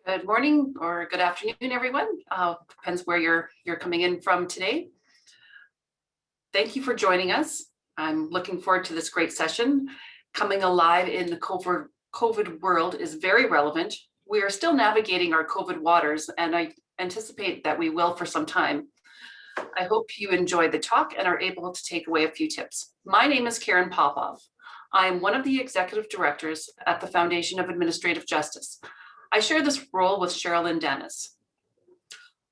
Good morning or good afternoon, everyone. Depends where you're coming in from today. Thank you for joining us. I'm looking forward to this great session. Coming alive in the COVID world is very relevant. We are still navigating our COVID waters, and I anticipate that we will for some time. I hope you enjoyed the talk and are able to take away a few tips. My name is Karen Popov. I am one of the executive directors at the Foundation of Administrative Justice. I share this role with Cheryl and Dennis.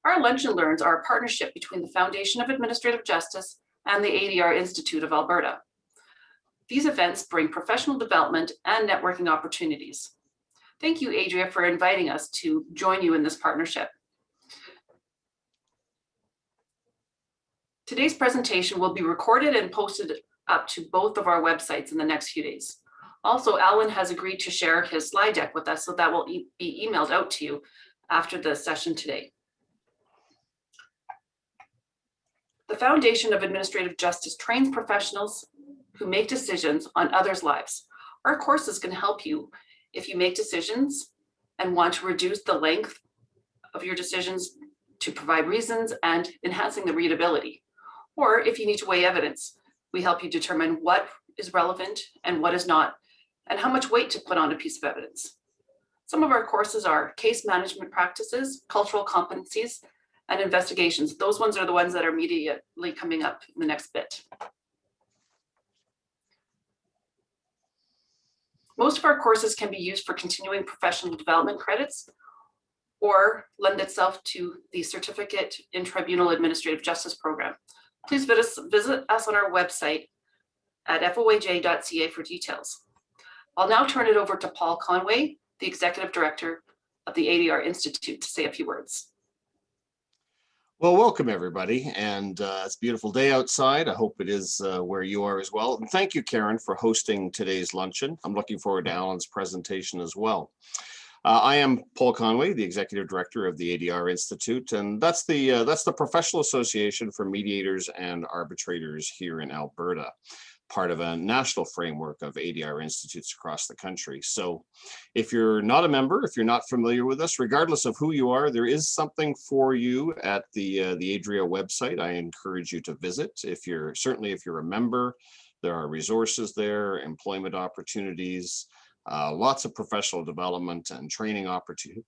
Our Lunch and Learns are a partnership between the Foundation of Administrative Justice and the ADR Institute of Alberta. These events bring professional development and networking opportunities. Thank you, Adria, for inviting us to join you in this partnership. Today's presentation will be recorded and posted up to both of our websites in the next few days. Also, Allan has agreed to share his slide deck with us, so that will be emailed out to you after the session today. The Foundation of Administrative Justice trains professionals who make decisions on others' lives. Our courses can help you if you make decisions and want to reduce the length of your decisions to provide reasons and enhancing the readability. Or if you need to weigh evidence, we help you determine what is relevant and what is not, and how much weight to put on a piece of evidence. Some of our courses are case management practices, cultural competencies, and investigations. Those ones are the ones that are immediately coming up in the next bit. Most of our courses can be used for continuing professional development credits or lend itself to the Certificate in Tribunal Administrative Justice program. Please visit us on our website at foaj.ca for details. I'll now turn it over to Paul Conway, the Executive Director of the ADR Institute, to say a few words. Well, welcome everybody, and it's a beautiful day outside. I hope it is where you are as well. And thank you, Karen, for hosting today's luncheon. I'm looking forward to Allan's presentation as well. I am Paul Conway, the Executive Director of the ADR Institute, and that's the professional association for mediators and arbitrators here in Alberta, part of a national framework of ADR institutes across the country. So if you're not a member, if you're not familiar with us, regardless of who you are, there is something for you at the ADRIA website. I encourage you to visit. Certainly if you're a member, there are resources there, employment opportunities, lots of professional development and training opportunities.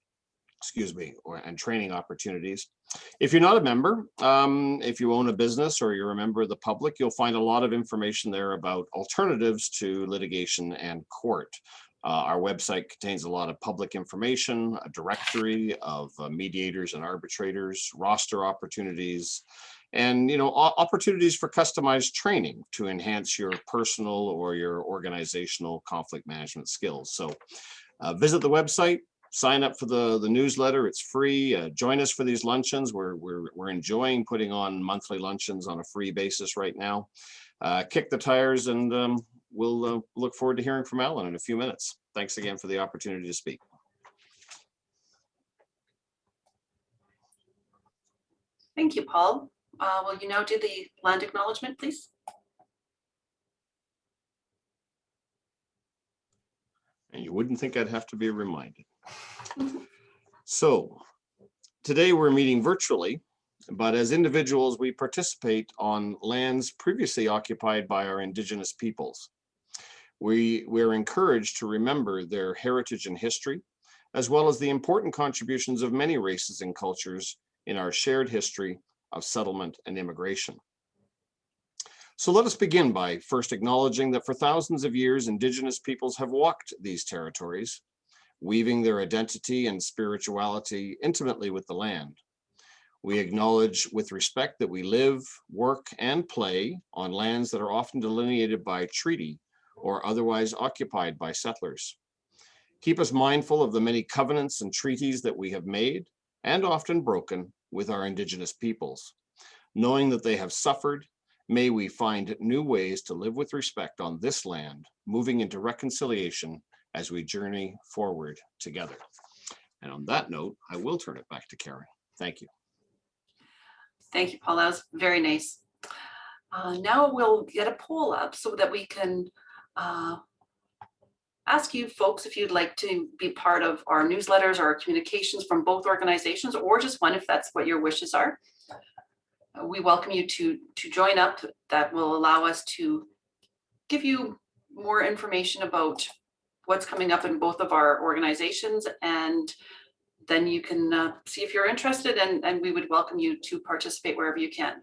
And training opportunities. If you're not a member, if you own a business or you're a member of the public, you'll find a lot of information there about alternatives to litigation and court. Our website contains a lot of public information, a directory of mediators and arbitrators, roster opportunities, and opportunities for customized training to enhance your personal or your organizational conflict management skills. So visit the website. Sign up for the newsletter. It's free. Join us for these luncheons. We're enjoying putting on monthly luncheons on a free basis right now. Kick the tires, and we'll look forward to hearing from Allan in a few minutes. Thanks again for the opportunity to speak. Thank you, Paul. Will you now do the land acknowledgement, please? And you wouldn't think I'd have to be reminded. So today we're meeting virtually, but as individuals, we participate on lands previously occupied by our Indigenous peoples. We're encouraged to remember their heritage and history, as well as the important contributions of many races and cultures in our shared history of settlement and immigration. So let us begin by first acknowledging that for thousands of years, Indigenous peoples have walked these territories, weaving their identity and spirituality intimately with the land. We acknowledge with respect that we live, work, and play on lands that are often delineated by treaty or otherwise occupied by settlers. Keep us mindful of the many covenants and treaties that we have made and often broken with our Indigenous peoples. Knowing that they have suffered, may we find new ways to live with respect on this land, moving into reconciliation as we journey forward together. And on that note, I will turn it back to Karen. Thank you. Thank you, Paul. That was very nice. Now we'll get a poll up so that we can ask you folks if you'd like to be part of our newsletters or our communications from both organizations, or just one if that's what your wishes are. We welcome you to join up. That will allow us to give you more information about what's coming up in both of our organizations, and then you can see if you're interested, and we would welcome you to participate wherever you can.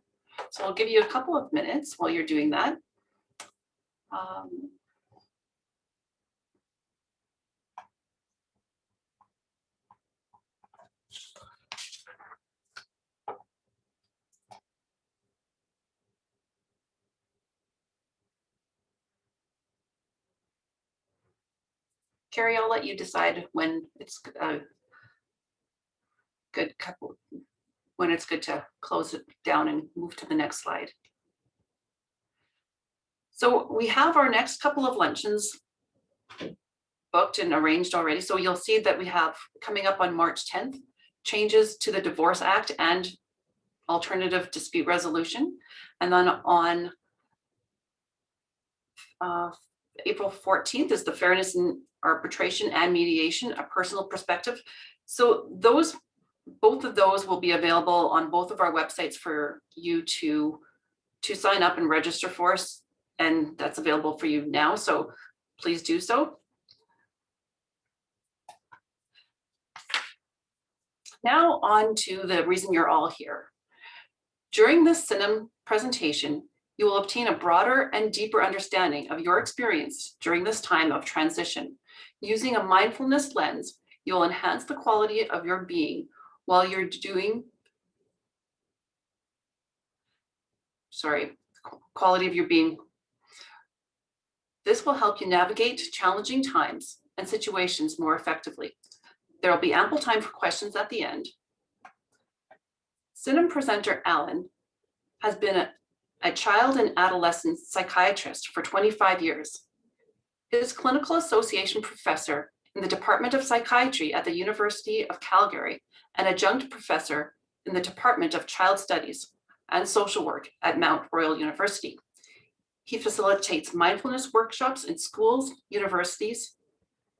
So I'll give you a couple of minutes while you're doing that. Carrie, I'll let you decide when it's when it's good to close it down and move to the next slide. So we have our next couple of luncheons booked and arranged already. So you'll see that we have coming up on March 10th, changes to the Divorce Act and alternative dispute resolution. And then on April 14th is the Fairness in Arbitration and Mediation, a personal perspective. So both of those will be available on both of our websites for you to sign up and register for us. And that's available for you now, so please do so. Now on to the reason you're all here. During this Cinim presentation, you will obtain a broader and deeper understanding of your experience during this time of transition. Using a mindfulness lens, you will enhance the quality of your being while you're quality of your being. This will help you navigate challenging times and situations more effectively. There will be ample time for questions at the end. Cinim presenter Allan has been a child and adolescent psychiatrist for 25 years. He is clinical association professor in the Department of Psychiatry at the University of Calgary and adjunct professor in the Department of Child Studies and Social Work at Mount Royal University. He facilitates mindfulness workshops in schools, universities,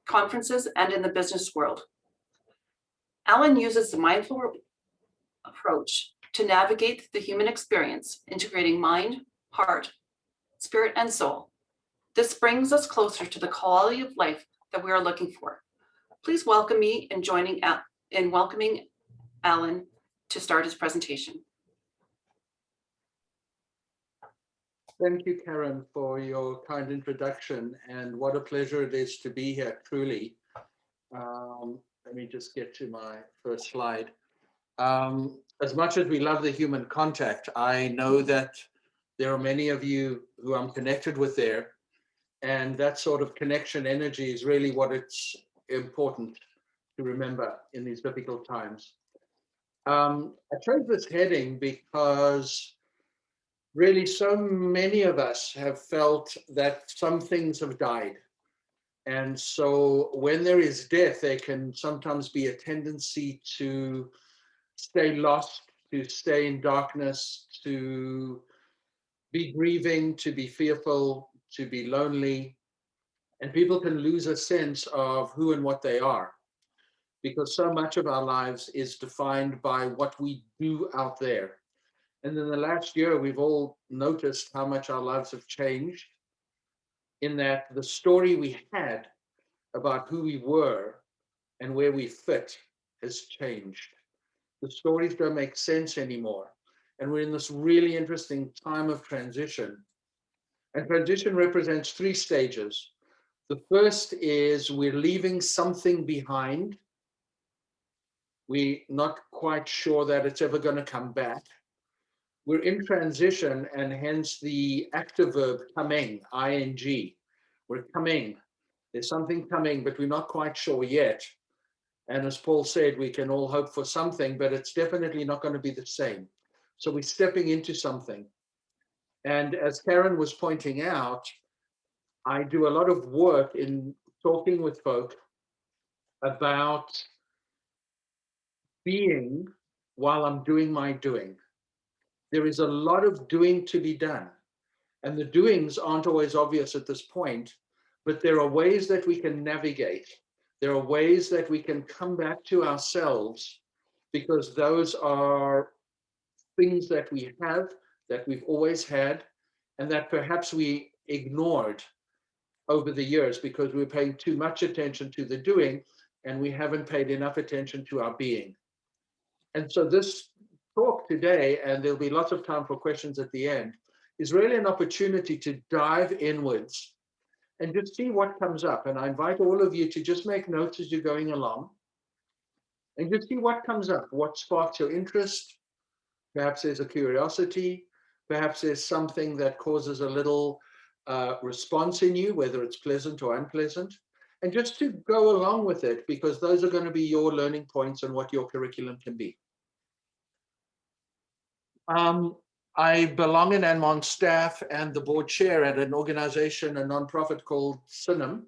conferences, and in the business world. Allan uses the mindful approach to navigate the human experience, integrating mind, heart, spirit, and soul. This brings us closer to the quality of life that we are looking for. Please welcome me in welcoming Allan to start his presentation. Thank you, Karen, for your kind introduction, and what a pleasure it is to be here, truly. Let me just get to my first slide. As much as we love the human contact, I know that there are many of you who I'm connected with there, and that sort of connection energy is really what it's important to remember in these difficult times. I chose this heading because really, so many of us have felt that some things have died. And so when there is death, there can sometimes be a tendency to stay lost, to stay in darkness, to be grieving, to be fearful, to be lonely. And people can lose a sense of who and what they are, because so much of our lives is defined by what we do out there. And in the last year, we've all noticed how much our lives have changed, in that the story we had about who we were and where we fit has changed. The stories don't make sense anymore. And we're in this really interesting time of transition. And transition represents three stages. The first is we're leaving something behind. We're not quite sure that it's ever going to come back. We're in transition, and hence the active verb coming, ing. We're coming. There's something coming, but we're not quite sure yet. And as Paul said, we can all hope for something, but it's definitely not going to be the same. So we're stepping into something. And as Karen was pointing out, I do a lot of work in talking with folk about being while I'm doing my doing. There is a lot of doing to be done. And the doings aren't always obvious at this point, but there are ways that we can navigate. There are ways that we can come back to ourselves, because those are things that we have, that we've always had, and that perhaps we ignored over the years because we were paying too much attention to the doing and we haven't paid enough attention to our being. And so this talk today, and there'll be lots of time for questions at the end, is really an opportunity to dive inwards and just see what comes up. And I invite all of you to just make notes as you're going along and just see what comes up, what sparks your interest. Perhaps there's a curiosity, perhaps there's something that causes a little response in you, whether it's pleasant or unpleasant, and just to go along with it, because those are going to be your learning points and what your curriculum can be. I belong in and I'm on staff and the board chair at an organization, a nonprofit called Cinim,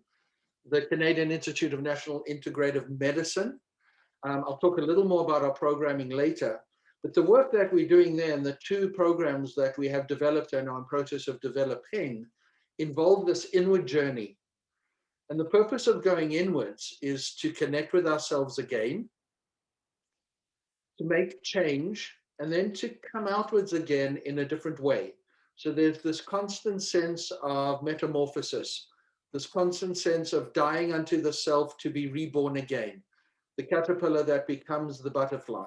the Canadian Institute of National Integrative Medicine. I'll talk a little more about our programming later, but the work that we're doing there and the two programs that we have developed and are in process of developing involve this inward journey. And the purpose of going inwards is to connect with ourselves again, to make change, and then to come outwards again in a different way. So there's this constant sense of metamorphosis, this constant sense of dying unto the self to be reborn again, the caterpillar that becomes the butterfly.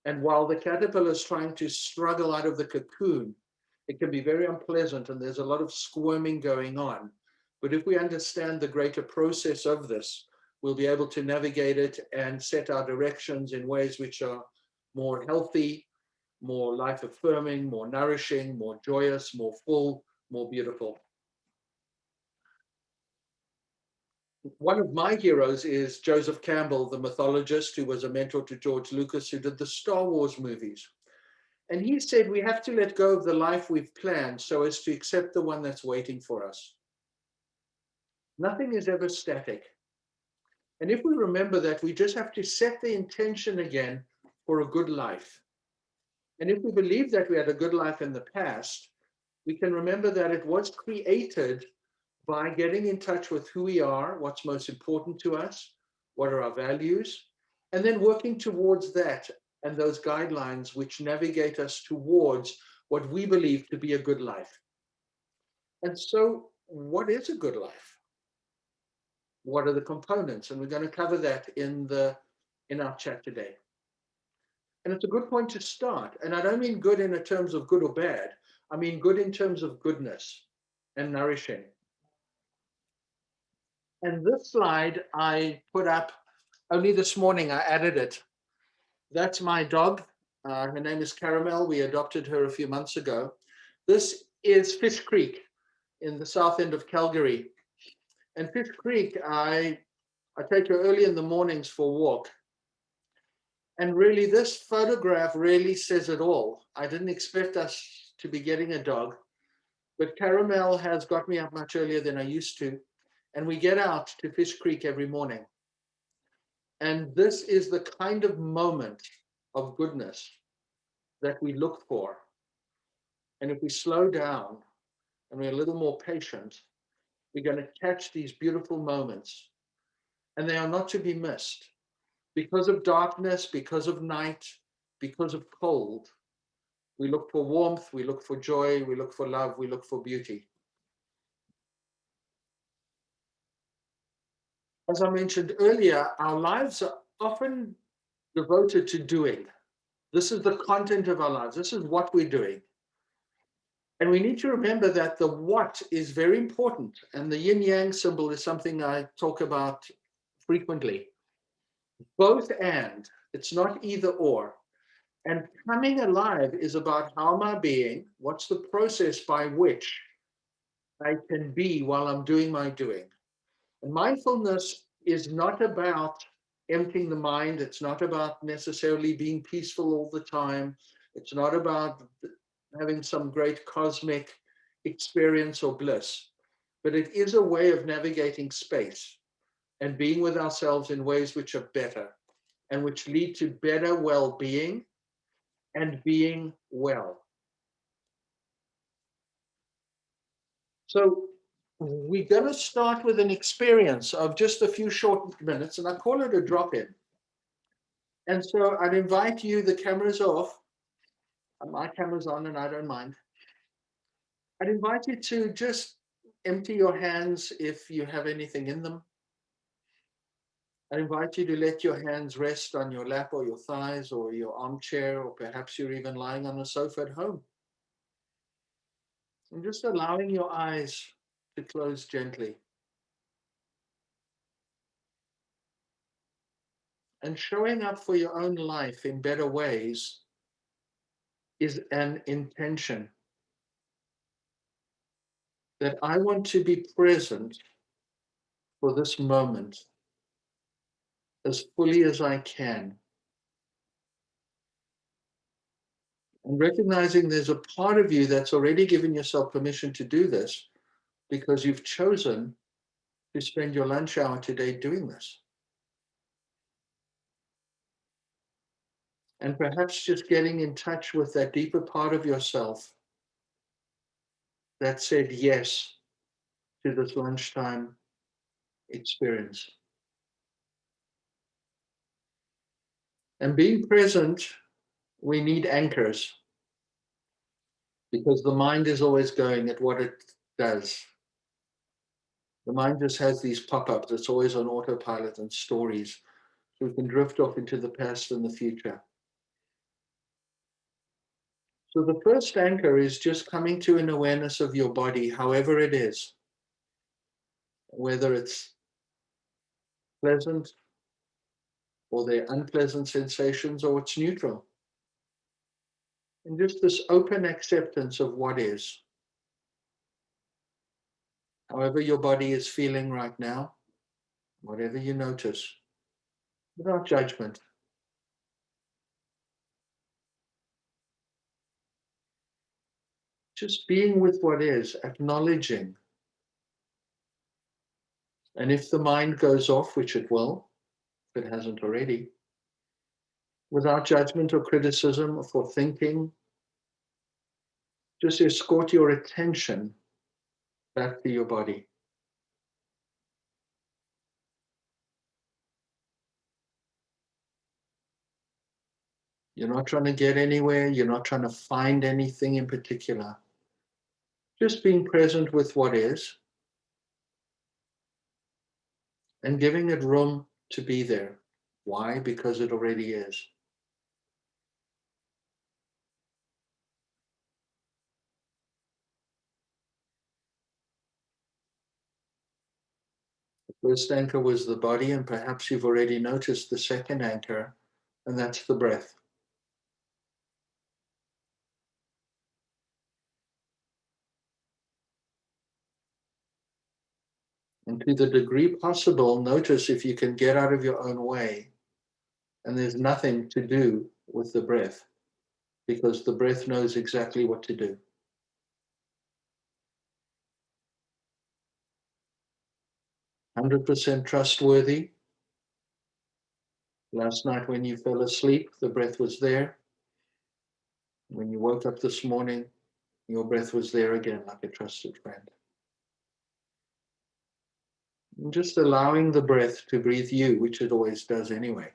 And while the caterpillar is trying to struggle out of the cocoon, it can be very unpleasant and there's a lot of squirming going on. But if we understand the greater process of this, we'll be able to navigate it and set our directions in ways which are more healthy, more life-affirming, more nourishing, more joyous, more full, more beautiful. One of my heroes is Joseph Campbell, the mythologist who was a mentor to George Lucas, who did the Star Wars movies. And he said, we have to let go of the life we've planned so as to accept the one that's waiting for us. Nothing is ever static. And if we remember that, we just have to set the intention again for a good life. And if we believe that we had a good life in the past, we can remember that it was created by getting in touch with who we are, what's most important to us, what are our values, and then working towards that and those guidelines which navigate us towards what we believe to be a good life. And so, what is a good life? What are the components? And we're going to cover that in our chat today. And it's a good point to start. And I don't mean good in terms of good or bad. I mean good in terms of goodness and nourishing. And this slide I put up only this morning. I added it. That's my dog. Her name is Caramel. We adopted her a few months ago. This is Fish Creek in the south end of Calgary. And Fish Creek, I take her early in the mornings for a walk. And really, this photograph really says it all. I didn't expect us to be getting a dog, but Caramel has got me up much earlier than I used to. And we get out to Fish Creek every morning. And this is the kind of moment of goodness that we look for. And if we slow down and we're a little more patient, we're going to catch these beautiful moments. And they are not to be missed. Because of darkness, because of night, because of cold, we look for warmth, we look for joy, we look for love, we look for beauty. As I mentioned earlier, our lives are often devoted to doing. This is the content of our lives. This is what we're doing. And we need to remember that the what is very important. And the yin-yang symbol is something I talk about frequently. Both and, it's not either or. And coming alive is about how am I being, what's the process by which I can be while I'm doing my doing. And mindfulness is not about emptying the mind. It's not about necessarily being peaceful all the time. It's not about having some great cosmic experience or bliss, but it is a way of navigating space and being with ourselves in ways which are better and which lead to better well-being and being well. So we're going to start with an experience of just a few short minutes, and I call it a drop-in. And so I'd invite you, the camera's off, my camera's on and I don't mind. I'd invite you to just empty your hands if you have anything in them. I invite you to let your hands rest on your lap or your thighs or your armchair, or perhaps you're even lying on a sofa at home. And just allowing your eyes to close gently. And showing up for your own life in better ways is an intention that I want to be present for this moment as fully as I can. And recognizing there's a part of you that's already given yourself permission to do this because you've chosen to spend your lunch hour today doing this. And perhaps just getting in touch with that deeper part of yourself that said yes to this lunchtime experience. And being present, we need anchors because the mind is always going at what it does. The mind just has these pop-ups. It's always on autopilot and stories. So we can drift off into the past and the future. So the first anchor is just coming to an awareness of your body, however it is, whether it's pleasant or they're unpleasant sensations or it's neutral. And just this open acceptance of what is. However your body is feeling right now, whatever you notice, without judgment. Just being with what is, acknowledging. And if the mind goes off, which it will, if it hasn't already, without judgment or criticism for thinking, just escort your attention back to your body. You're not trying to get anywhere. You're not trying to find anything in particular. Just being present with what is and giving it room to be there. Why? Because it already is. The first anchor was the body, and perhaps you've already noticed the second anchor, and that's the breath. And to the degree possible, notice if you can get out of your own way, and there's nothing to do with the breath, because the breath knows exactly what to do. 100% trustworthy. Last night when you fell asleep, the breath was there. When you woke up this morning, your breath was there again, like a trusted friend. And just allowing the breath to breathe you, which it always does anyway.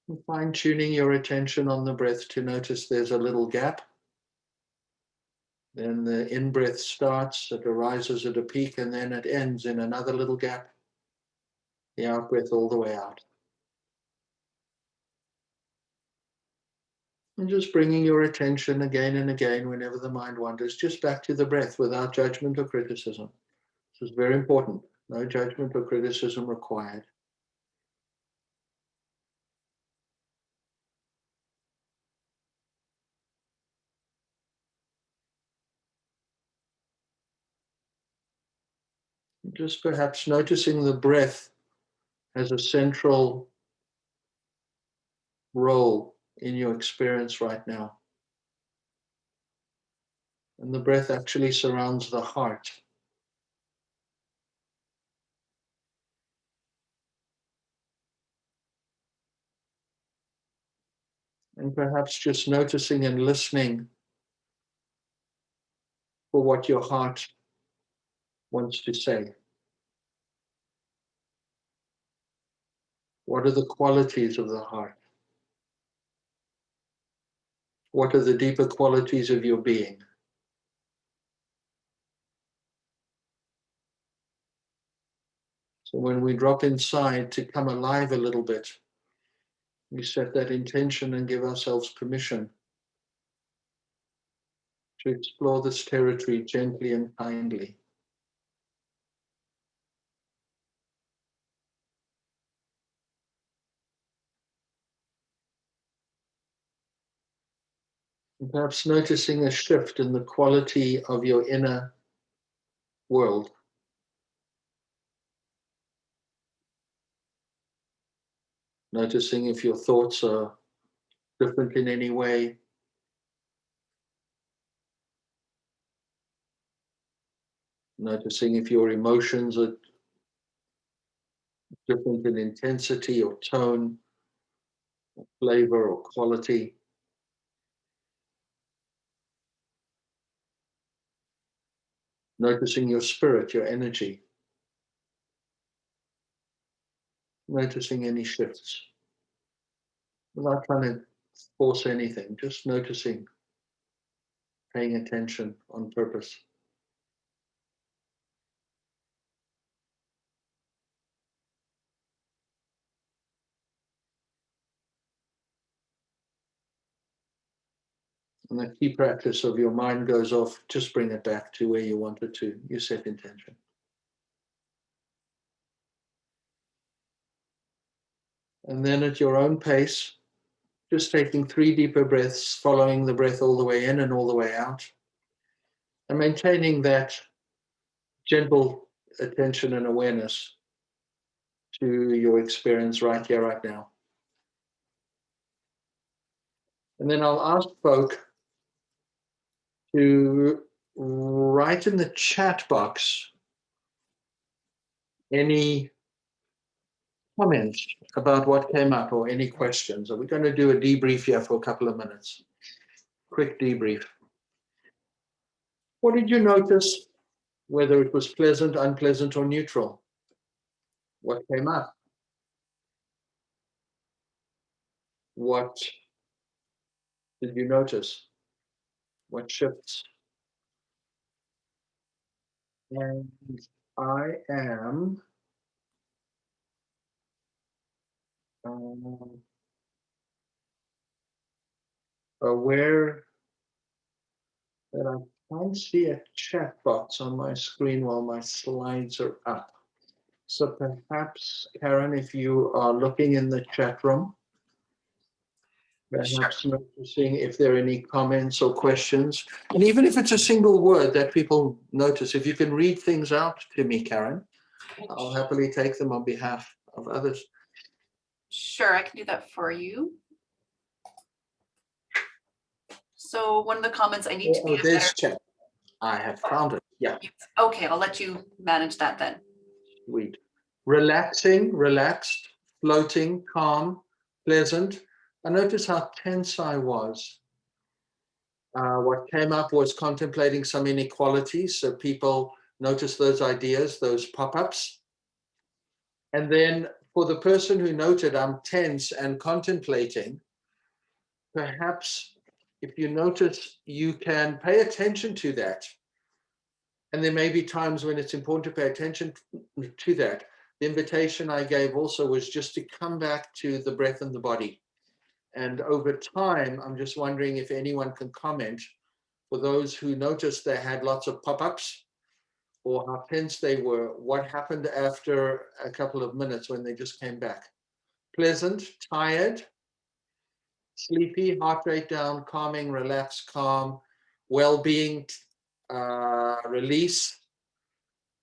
And fine-tuning your attention on the breath to notice there's a little gap. Then the in-breath starts, it arises at a peak, and then it ends in another little gap. The out-breath all the way out. And just bringing your attention again and again, whenever the mind wanders, just back to the breath without judgment or criticism. This is very important. No judgment or criticism required. Just perhaps noticing the breath has a central role in your experience right now. And the breath actually surrounds the heart. And perhaps just noticing and listening for what your heart wants to say. What are the qualities of the heart? What are the deeper qualities of your being? So when we drop inside to come alive a little bit, we set that intention and give ourselves permission to explore this territory gently and kindly. And perhaps noticing a shift in the quality of your inner world. Noticing if your thoughts are different in any way. Noticing if your emotions are different in intensity or tone, or flavor or quality. Noticing your spirit, your energy. Noticing any shifts. Without trying to force anything, just noticing, paying attention on purpose. And the key practice of your mind goes off, just bring it back to where you want it to. You set intention. And then at your own pace, just taking 3 deeper breaths, following the breath all the way in and all the way out. And maintaining that gentle attention and awareness to your experience right here, right now. And then I'll ask folk to write in the chat box any comments about what came up or any questions. Are we going to do a debrief here for a couple of minutes? Quick debrief. What did you notice, whether it was pleasant, unpleasant, or neutral? What came up? What did you notice? What shifts? And I am aware that I can't see a chat box on my screen while my slides are up. So perhaps, Karen, if you are looking in the chat room, perhaps noticing if there are any comments or questions. And even if it's a single word that people notice, if you can read things out to me, Karen, I'll happily take them on behalf of others. Sure, I can do that for you. So one of the comments, I need to be a there's better. chat. I have found it. Yeah. Okay, I'll let you manage that then. Sweet. Relaxing, relaxed, floating, calm, pleasant. I noticed how tense I was. What came up was contemplating some inequalities. So people notice those ideas, those pop-ups. And then for the person who noted I'm tense and contemplating, perhaps if you notice, you can pay attention to that. And there may be times when it's important to pay attention to that. The invitation I gave also was just to come back to the breath and the body. And over time, I'm just wondering if anyone can comment for those who noticed they had lots of pop-ups or how tense they were, what happened after a couple of minutes when they just came back. Pleasant, tired, sleepy, heart rate down, calming, relaxed, calm, well-being, release.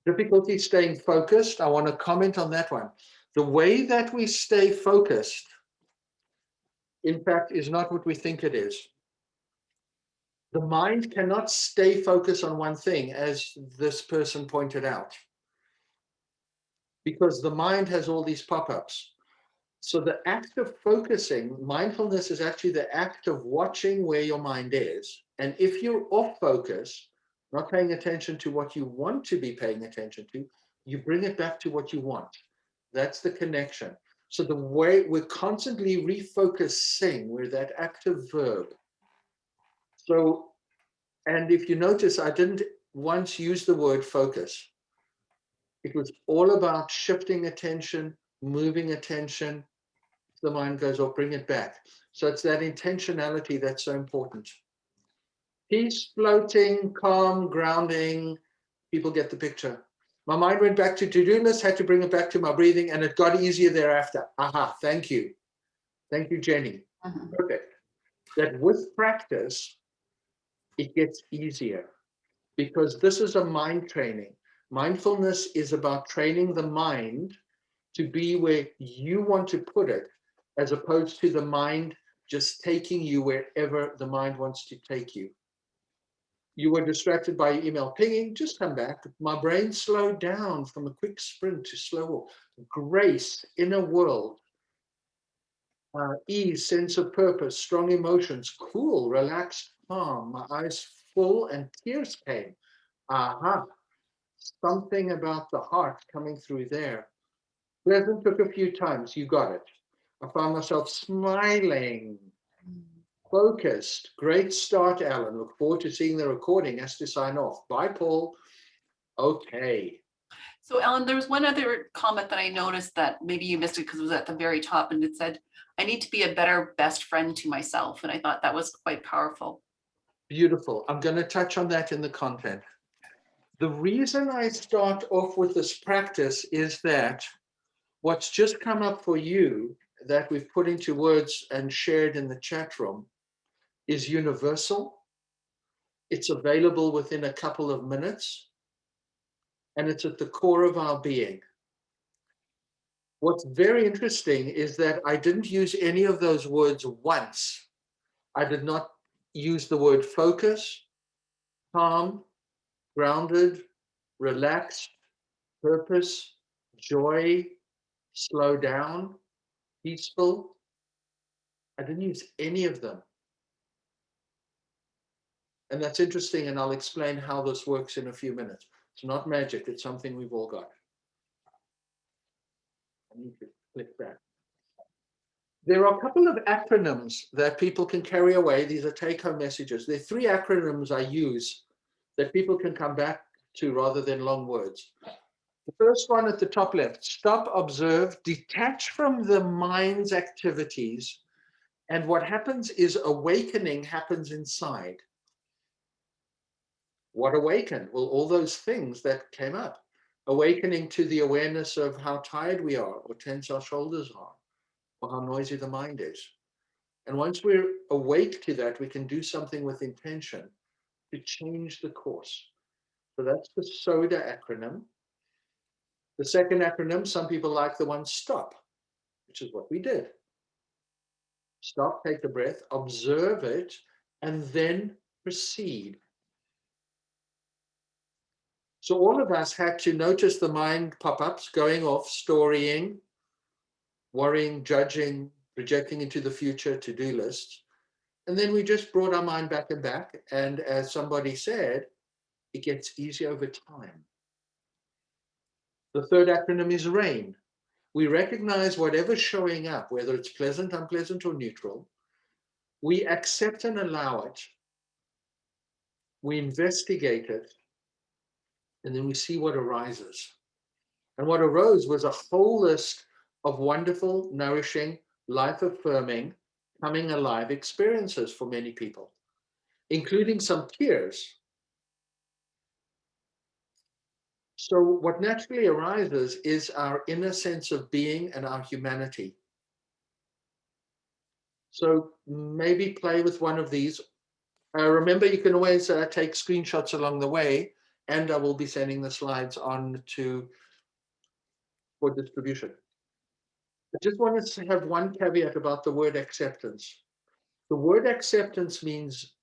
Difficulty staying focused. I want to comment on that one. The way that we stay focused, in fact, is not what we think it is. The mind cannot stay focused on one thing, as this person pointed out, because the mind has all these pop-ups. So the act of focusing, mindfulness is actually the act of watching where your mind is. And if you're off focus, not paying attention to what you want to be paying attention to, you bring it back to what you want. That's the connection. So the way we're constantly refocusing, we're that active verb. So, and if you notice, I didn't once use the word focus. It was all about shifting attention, moving attention. The mind goes, oh, bring it back. So it's that intentionality that's so important. Peace, floating, calm, grounding. People get the picture. My mind went back to to-do list, had to bring it back to my breathing, and it got easier thereafter. Aha, thank you. Thank you, Jenny. Perfect. That with practice, it gets easier because this is a mind training. Mindfulness is about training the mind to be where you want to put it, as opposed to the mind just taking you wherever the mind wants to take you. You were distracted by email pinging, just come back. My brain slowed down from a quick sprint to slow walk. Grace, inner world, ease, sense of purpose, strong emotions, cool, relaxed, calm. My eyes full and tears came. Aha, something about the heart coming through there. Pleasant took a few times, you got it. I found myself smiling, focused. Great start, Alan. Look forward to seeing the recording. Has to sign off. Bye, Paul. Okay. So Ellen, there was one other comment that I noticed that maybe you missed it because it was at the very top, and it said, I need to be a better best friend to myself. And I thought that was quite powerful. Beautiful. I'm going to touch on that in the content. The reason I start off with this practice is that what's just come up for you that we've put into words and shared in the chat room is universal. It's available within a couple of minutes, and it's at the core of our being. What's very interesting is that I didn't use any of those words once. I did not use the word focus, calm, grounded, relaxed, purpose, joy, slow down, peaceful. I didn't use any of them. And that's interesting, and I'll explain how this works in a few minutes. It's not magic, it's something we've all got. I need to click back. There are a couple of acronyms that people can carry away. These are take-home messages. There are 3 acronyms I use that people can come back to rather than long words. The first one at the top left, stop, observe, detach from the mind's activities. And what happens is awakening happens inside. What awakened? Well, all those things that came up. Awakening to the awareness of how tired we are, or tense our shoulders are, or how noisy the mind is. And once we're awake to that, we can do something with intention to change the course. So that's the SODA acronym. The second acronym, some people like the one STOP, which is what we did. Stop, take a breath, observe it, and then proceed. So all of us had to notice the mind pop-ups, going off, storying, worrying, judging, projecting into the future, to-do lists. And then we just brought our mind back and back. And as somebody said, it gets easier over time. The third acronym is RAIN. We recognize whatever's showing up, whether it's pleasant, unpleasant, or neutral. We accept and allow it. We investigate it. And then we see what arises. And what arose was a whole list of wonderful, nourishing, life-affirming, coming alive experiences for many people, including some tears. So what naturally arises is our inner sense of being and our humanity. So maybe play with one of these. Remember, you can always take screenshots along the way, and I will be sending the slides on for distribution. I just wanted to have one caveat about the word acceptance. The word acceptance means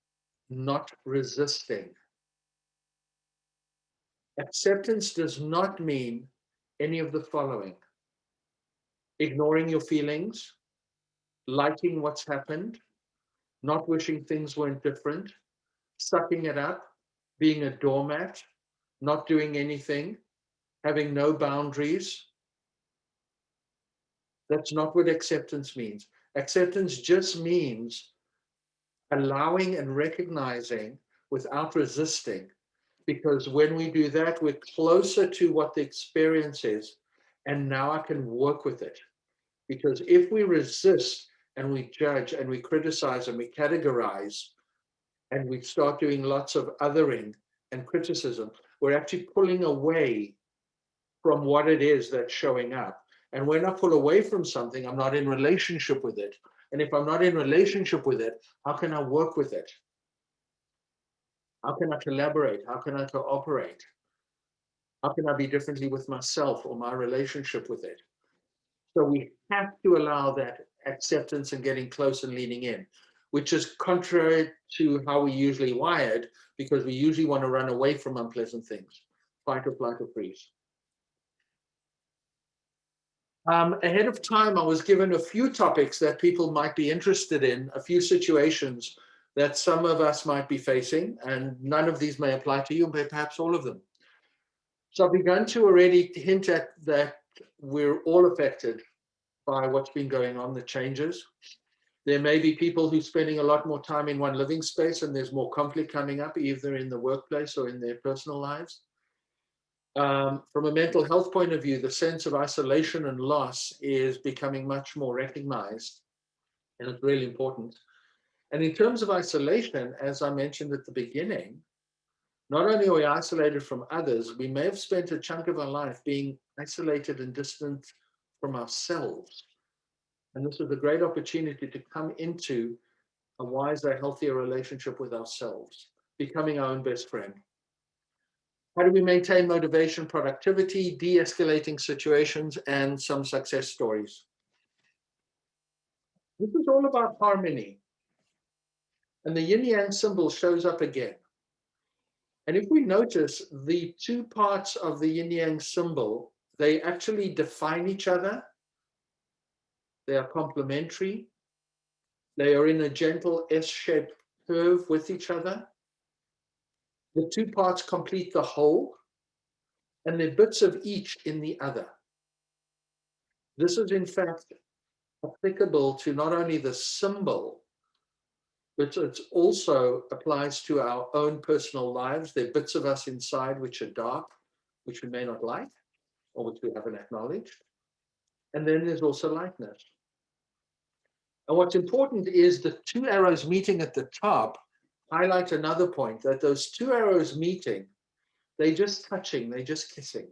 not resisting. Acceptance does not mean any of the following. ignoring your feelings, liking what's happened, not wishing things weren't different, sucking it up, being a doormat, not doing anything, having no boundaries. That's not what acceptance means. Acceptance just means allowing and recognizing without resisting, because when we do that, we're closer to what the experience is, and now I can work with it. Because if we resist and we judge and we criticize and we categorize and we start doing lots of othering and criticism, we're actually pulling away from what it is that's showing up. And when I pull away from something, I'm not in relationship with it. And if I'm not in relationship with it, how can I work with it? How can I collaborate? How can I cooperate? How can I be differently with myself or my relationship with it? So we have to allow that acceptance and getting close and leaning in, which is contrary to how we usually wired, because we usually want to run away from unpleasant things, fight or flight or freeze. Ahead of time, I was given a few topics that people might be interested in, a few situations that some of us might be facing, and none of these may apply to you, but perhaps all of them. So I've begun to already hint at that we're all affected by what's been going on, the changes. There may be people who are spending a lot more time in one living space and there's more conflict coming up, either in the workplace or in their personal lives. From a mental health point of view, the sense of isolation and loss is becoming much more recognized, and it's really important. And in terms of isolation, as I mentioned at the beginning, not only are we isolated from others, we may have spent a chunk of our life being isolated and distant from ourselves. And this is a great opportunity to come into a wiser, healthier relationship with ourselves, becoming our own best friend. How do we maintain motivation, productivity, de-escalating situations, and some success stories? This is all about harmony. And the yin-yang symbol shows up again. And if we notice the two parts of the yin-yang symbol, they actually define each other. They are complementary. They are in a gentle S-shaped curve with each other. The two parts complete the whole, and they're bits of each in the other. This is, in fact, applicable to not only the symbol, but it also applies to our own personal lives. There are bits of us inside which are dark, which we may not like, or which we haven't acknowledged. And then there's also lightness. And what's important is the two arrows meeting at the top highlight another point, that those two arrows meeting, they're just touching, they're just kissing.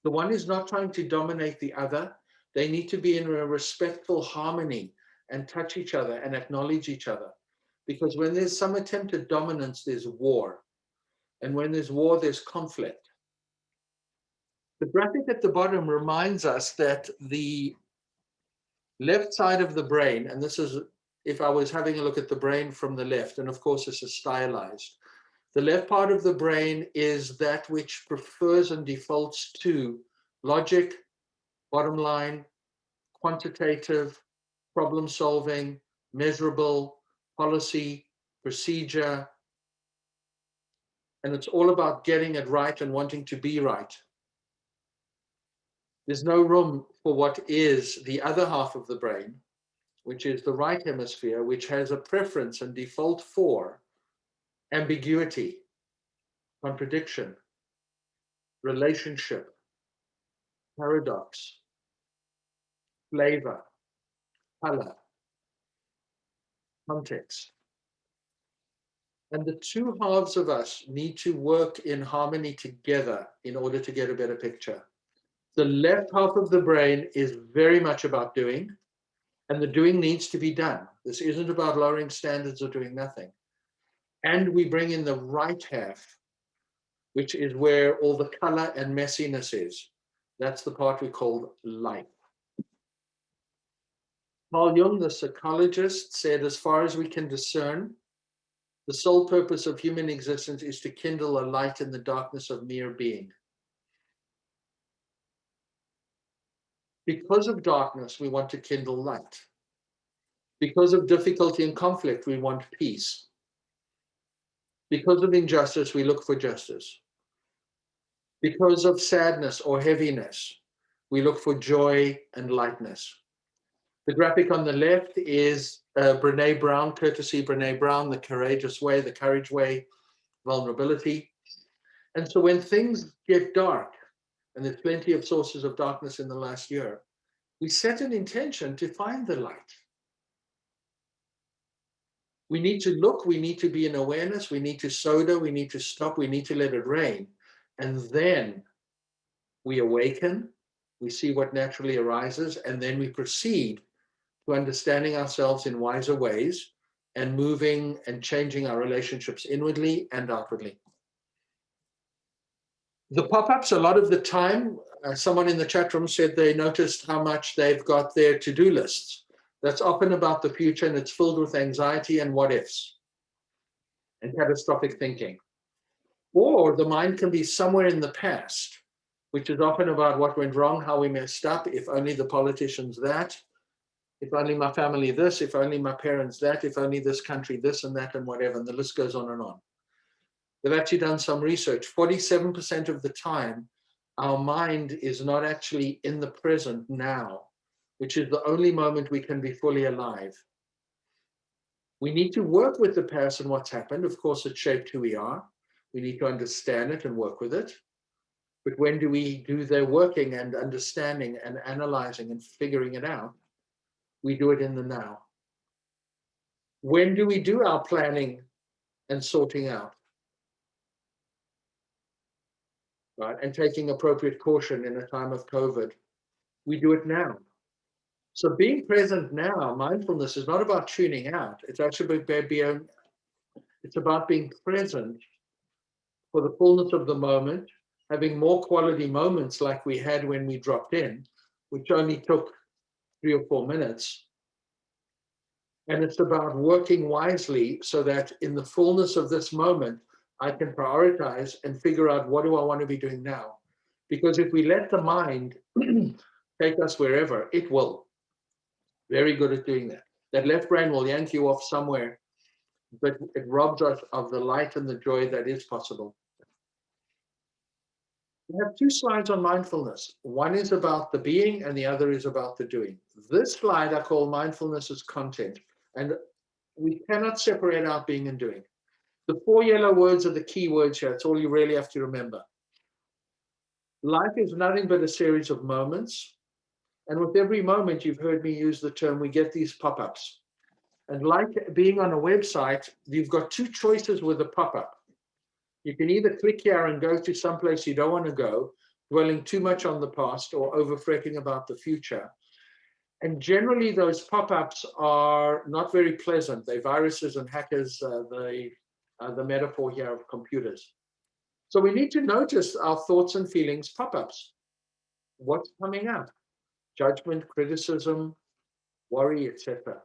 The one is not trying to dominate the other. They need to be in a respectful harmony and touch each other and acknowledge each other. Because when there's some attempt at dominance, there's war. And when there's war, there's conflict. The graphic at the bottom reminds us that the left side of the brain, and this is if I was having a look at the brain from the left, and of course this is stylized. The left part of the brain is that which prefers and defaults to logic, bottom line, quantitative, problem solving, measurable, policy, procedure. And it's all about getting it right and wanting to be right. There's no room for what is the other half of the brain, which is the right hemisphere, which has a preference and default for ambiguity, contradiction, relationship, paradox, flavor, color, context. And the two halves of us need to work in harmony together in order to get a better picture. The left half of the brain is very much about doing, and the doing needs to be done. This isn't about lowering standards or doing nothing. And we bring in the right half, which is where all the color and messiness is. That's the part we call life. Carl Jung, the psychologist, said, as far as we can discern, the sole purpose of human existence is to kindle a light in the darkness of mere being. Because of darkness, we want to kindle light. Because of difficulty and conflict, we want peace. Because of injustice, we look for justice. Because of sadness or heaviness, we look for joy and lightness. The graphic on the left is Brene Brown, courtesy Brene Brown, The Courageous Way, The Courage Way, vulnerability. And so when things get dark, and there's plenty of sources of darkness in the last year, we set an intention to find the light. We need to look, we need to be in awareness, we need to soda, we need to stop, we need to let it rain. And then we awaken, we see what naturally arises, and then we proceed to understanding ourselves in wiser ways and moving and changing our relationships inwardly and outwardly. The pop-ups, a lot of the time, someone in the chat room said they noticed how much they've got their to-do lists. That's often about the future, and it's filled with anxiety and what ifs and catastrophic thinking. Or the mind can be somewhere in the past, which is often about what went wrong, how we messed up, if only the politicians that, if only my family this, if only my parents that, if only this country this and that and whatever, and the list goes on and on. They've actually done some research. 47% of the time, our mind is not actually in the present now, which is the only moment we can be fully alive. We need to work with the past and what's happened. Of course, it shaped who we are. We need to understand it and work with it. But when do we do the working and understanding and analyzing and figuring it out? We do it in the now. When do we do our planning and sorting out? Right? And taking appropriate caution in a time of COVID. We do it now. So being present now, mindfulness is not about tuning out. It's actually it's about being present for the fullness of the moment, having more quality moments like we had when we dropped in, which only took 3 or 4 minutes. And it's about working wisely so that in the fullness of this moment, I can prioritize and figure out what do I want to be doing now. Because if we let the mind take us wherever, it will. Very good at doing that. That left brain will yank you off somewhere, but it robs us of the light and the joy that is possible. We have 2 slides on mindfulness. One is about the being and the other is about the doing. This slide I call mindfulness as content. And we cannot separate out being and doing. The 4 yellow words are the key words here. It's all you really have to remember. Life is nothing but a series of moments. And with every moment, you've heard me use the term, we get these pop-ups. And like being on a website, you've got 2 choices with a pop-up. You can either click here and go to someplace you don't want to go, dwelling too much on the past or over fretting about the future. And generally, those pop-ups are not very pleasant. They're viruses and hackers, the metaphor here of computers. So we need to notice our thoughts and feelings pop-ups. What's coming up? Judgment, criticism, worry, etc.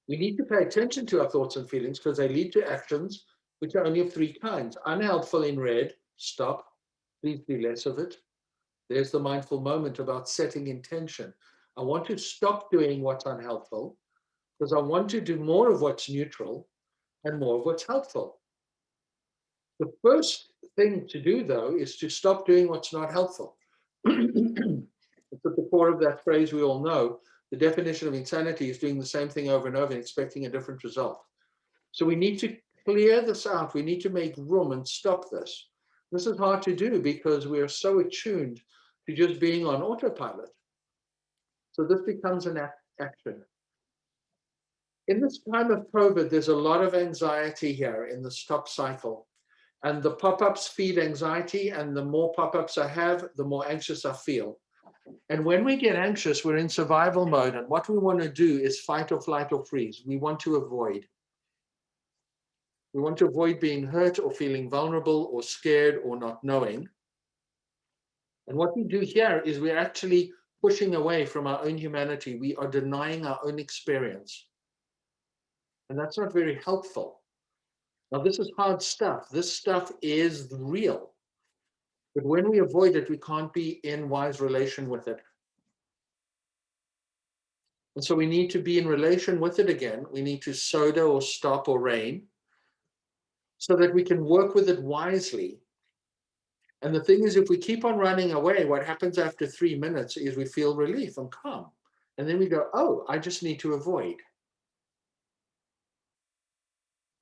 We need to pay attention to our thoughts and feelings because they lead to actions which are only of 3 kinds. Unhelpful in red, stop, please do less of it. There's the mindful moment about setting intention. I want to stop doing what's unhelpful because I want to do more of what's neutral and more of what's helpful. The first thing to do, though, is to stop doing what's not helpful. It's at the core of that phrase we all know. The definition of insanity is doing the same thing over and over and expecting a different result. So we need to clear this out. We need to make room and stop this. This is hard to do because we are so attuned to just being on autopilot. So this becomes an action. In this time of COVID, there's a lot of anxiety here in the stop cycle. And the pop-ups feed anxiety, and the more pop-ups I have, the more anxious I feel. And when we get anxious, we're in survival mode. And what we want to do is fight or flight or freeze. We want to avoid. We want to avoid being hurt or feeling vulnerable or scared or not knowing. And what we do here is we're actually pushing away from our own humanity. We are denying our own experience. And that's not very helpful. Now, this is hard stuff. This stuff is real. But when we avoid it, we can't be in wise relation with it. And so we need to be in relation with it again. We need to soda or stop or rein so that we can work with it wisely. And the thing is, if we keep on running away, what happens after 3 minutes is we feel relief and calm. And then we go, oh, I just need to avoid.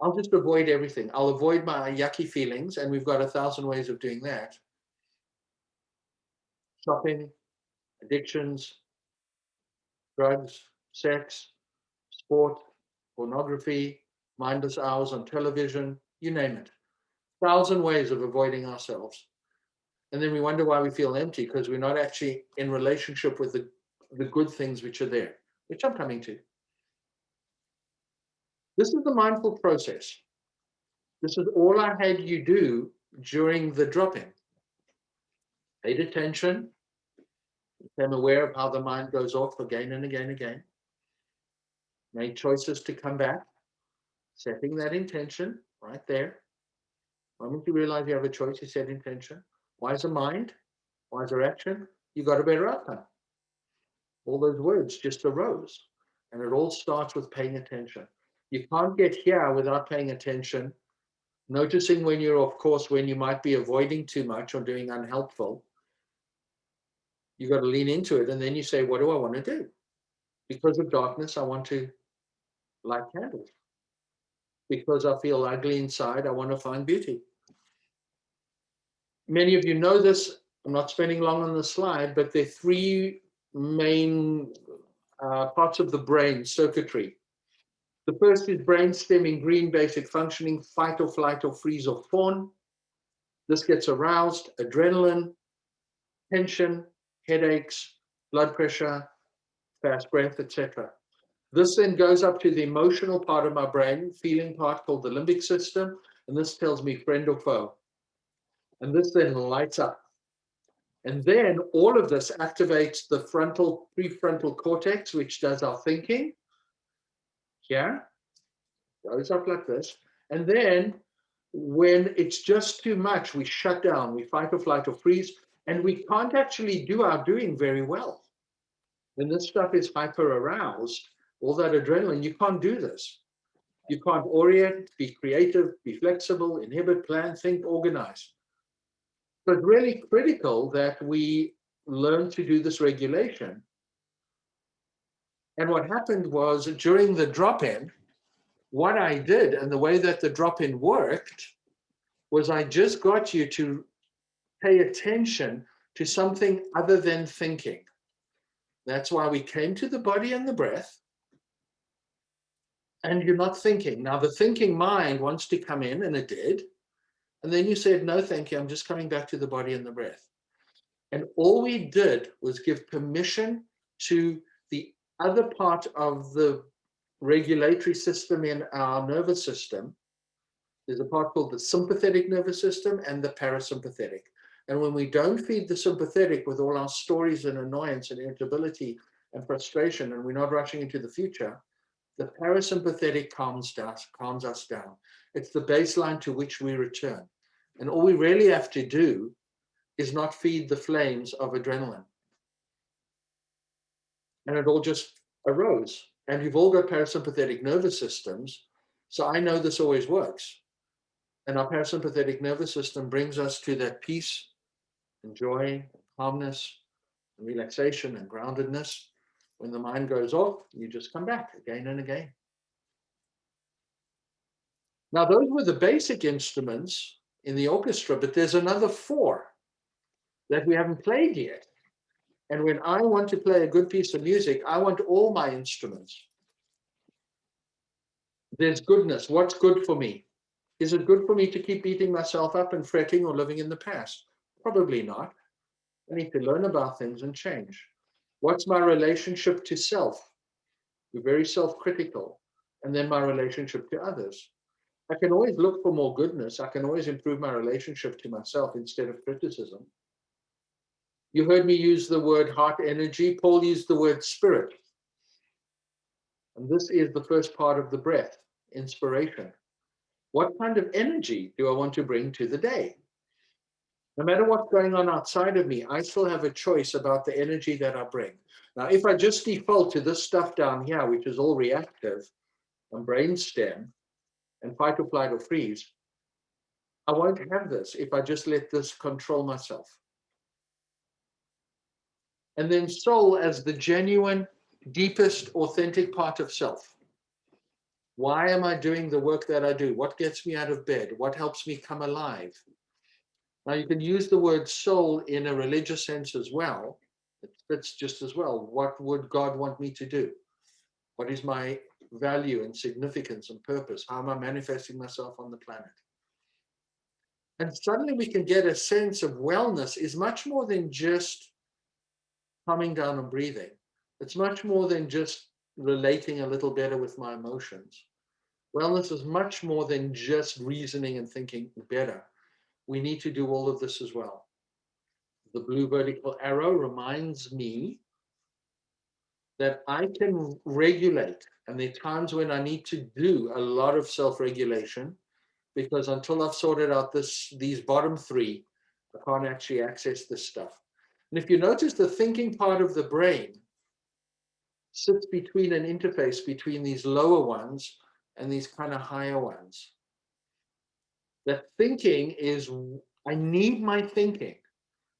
I'll just avoid everything. I'll avoid my yucky feelings. And we've got 1,000 ways of doing that. Shopping, addictions, drugs, sex, sport, pornography, mindless hours on television, you name it. 1,000 ways of avoiding ourselves. And then we wonder why we feel empty, because we're not actually in relationship with the good things which are there, which I'm coming to. This is the mindful process. This is all I had you do during the drop-in. Paid attention, became aware of how the mind goes off again and again and again. Made choices to come back, setting that intention right there. The moment you realize you have a choice, you set intention. Wiser mind, wiser action, you got a better outcome. All those words just arose. And it all starts with paying attention. You can't get here without paying attention, noticing when you're off course, when you might be avoiding too much or doing unhelpful. You got to lean into it. And then you say, what do I want to do? Because of darkness, I want to light candles. Because I feel ugly inside, I want to find beauty. Many of you know this. I'm not spending long on the slide, but there are 3 main parts of the brain circuitry. The first is brainstem in green, basic functioning, fight or flight or freeze or fawn. This gets aroused, adrenaline, tension, headaches, blood pressure, fast breath, etc. This then goes up to the emotional part of my brain, feeling part called the limbic system, and this tells me friend or foe. And this then lights up. And then all of this activates the prefrontal cortex, which does our thinking. Here, goes up like this. And then when it's just too much, we shut down, we fight or flight or freeze, and we can't actually do our doing very well. When this stuff is hyper aroused, all that adrenaline, you can't do this. You can't orient, be creative, be flexible, inhibit, plan, think, organize. So it's really critical that we learn to do this regulation. And what happened was during the drop-in, what I did and the way that the drop-in worked was I just got you to pay attention to something other than thinking. That's why we came to the body and the breath. And you're not thinking. Now, the thinking mind wants to come in, and it did. And then you said, no, thank you. I'm just coming back to the body and the breath. And all we did was give permission to the other part of the regulatory system in our nervous system. There's a part called the sympathetic nervous system and the parasympathetic. And when we don't feed the sympathetic with all our stories and annoyance and irritability and frustration, and we're not rushing into the future, the parasympathetic calms us down. It's the baseline to which we return. And all we really have to do is not feed the flames of adrenaline. And it all just arose. And you've all got parasympathetic nervous systems. So I know this always works. And our parasympathetic nervous system brings us to that peace and joy, and calmness, and relaxation and groundedness. When the mind goes off, you just come back again and again. Now, those were the basic instruments in the orchestra, but there's another 4 that we haven't played yet. And when I want to play a good piece of music, I want all my instruments. There's goodness. What's good for me? Is it good for me to keep beating myself up and fretting or living in the past? Probably not. I need to learn about things and change. What's my relationship to self? We're very self-critical. And then my relationship to others. I can always look for more goodness. I can always improve my relationship to myself instead of criticism. You heard me use the word heart energy. Paul used the word spirit. And this is the first part of the breath, inspiration. What kind of energy do I want to bring to the day? No matter what's going on outside of me, I still have a choice about the energy that I bring. Now, if I just default to this stuff down here, which is all reactive and brainstem and fight or flight or freeze, I won't have this if I just let this control myself. And then soul as the genuine, deepest, authentic part of self. Why am I doing the work that I do? What gets me out of bed? What helps me come alive? Now, you can use the word soul in a religious sense as well. It fits just as well. What would God want me to do? What is my value and significance and purpose? How am I manifesting myself on the planet? And suddenly we can get a sense of wellness is much more than just calming down and breathing. It's much more than just relating a little better with my emotions. Wellness is much more than just reasoning and thinking better. We need to do all of this as well. The blue vertical arrow reminds me that I can regulate, and there are times when I need to do a lot of self-regulation, because until I've sorted out these bottom three, I can't actually access this stuff. And if you notice, the thinking part of the brain sits between an interface between these lower ones and these kind of higher ones. That thinking is, I need my thinking.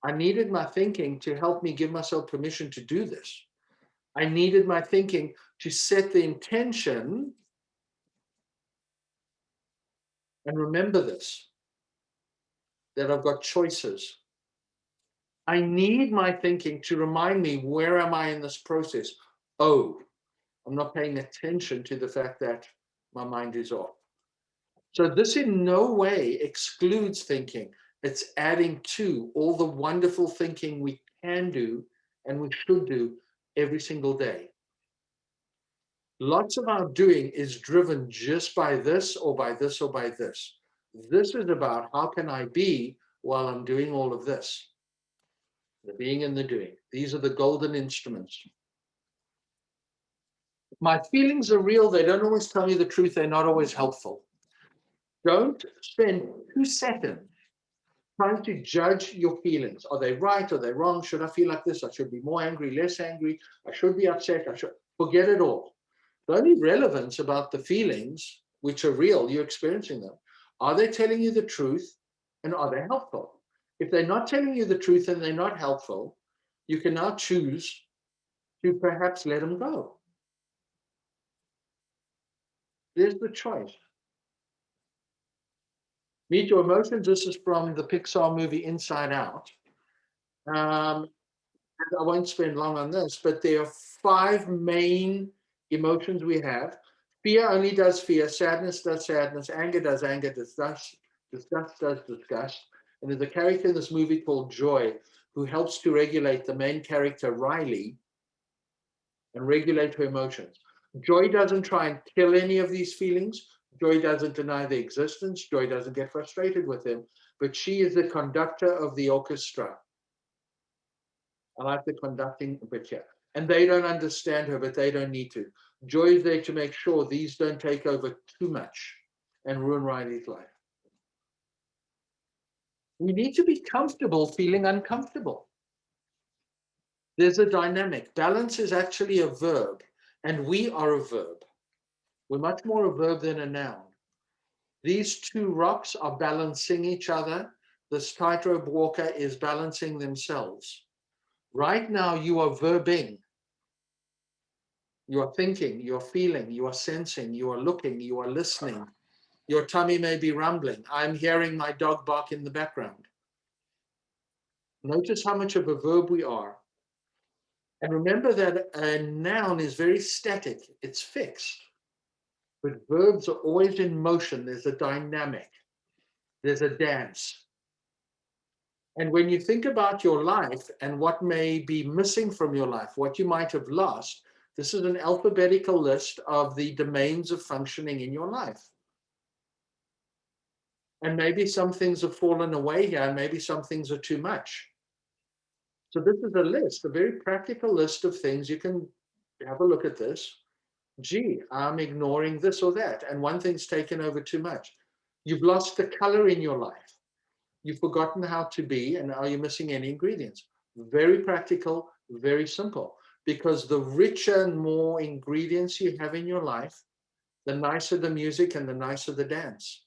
I needed my thinking to help me give myself permission to do this. I needed my thinking to set the intention. And remember this, that I've got choices. I need my thinking to remind me, where am I in this process? Oh, I'm not paying attention to the fact that my mind is off. So this in no way excludes thinking. It's adding to all the wonderful thinking we can do and we should do every single day. Lots of our doing is driven just by this or by this or by this. This is about, how can I be while I'm doing all of this? The being and the doing. These are the golden instruments. My feelings are real. They don't always tell you the truth. They're not always helpful. Don't spend 2 seconds trying to judge your feelings. Are they right? Are they wrong? Should I feel like this? I should be more angry, less angry. I should be upset. I should forget it all. The only relevance about the feelings, which are real, you're experiencing them. Are they telling you the truth, and are they helpful? If they're not telling you the truth and they're not helpful, you can now choose to perhaps let them go. There's the choice. Meet your emotions. This is from the Pixar movie Inside Out. I won't spend long on this, but there are 5 main emotions we have. Fear only does fear, sadness does sadness, anger does anger, disgust does disgust. And there's a character in this movie called Joy who helps to regulate the main character, Riley, and regulate her emotions. Joy doesn't try and kill any of these feelings. Joy doesn't deny their existence. Joy doesn't get frustrated with them, but she is the conductor of the orchestra. I like the conducting bit here. And they don't understand her, but they don't need to. Joy is there to make sure these don't take over too much and ruin Riley's life. We need to be comfortable feeling uncomfortable. There's a dynamic. Balance is actually a verb, and we are a verb. We're much more a verb than a noun. These 2 rocks are balancing each other. This tightrope walker is balancing themselves. Right now, you are verbing. You are thinking, you are feeling, you are sensing, you are looking, you are listening. Your tummy may be rumbling. I'm hearing my dog bark in the background. Notice how much of a verb we are. And remember that a noun is very static. It's fixed. But verbs are always in motion. There's a dynamic. There's a dance. And when you think about your life and what may be missing from your life, what you might have lost, this is an alphabetical list of the domains of functioning in your life. And maybe some things have fallen away here, and maybe some things are too much. So this is a list, a very practical list of things. You can have a look at this. Gee, I'm ignoring this or that, and one thing's taken over too much. You've lost the color in your life. You've forgotten how to be, and are you missing any ingredients? Very practical, very simple. Because the richer and more ingredients you have in your life, the nicer the music and the nicer the dance.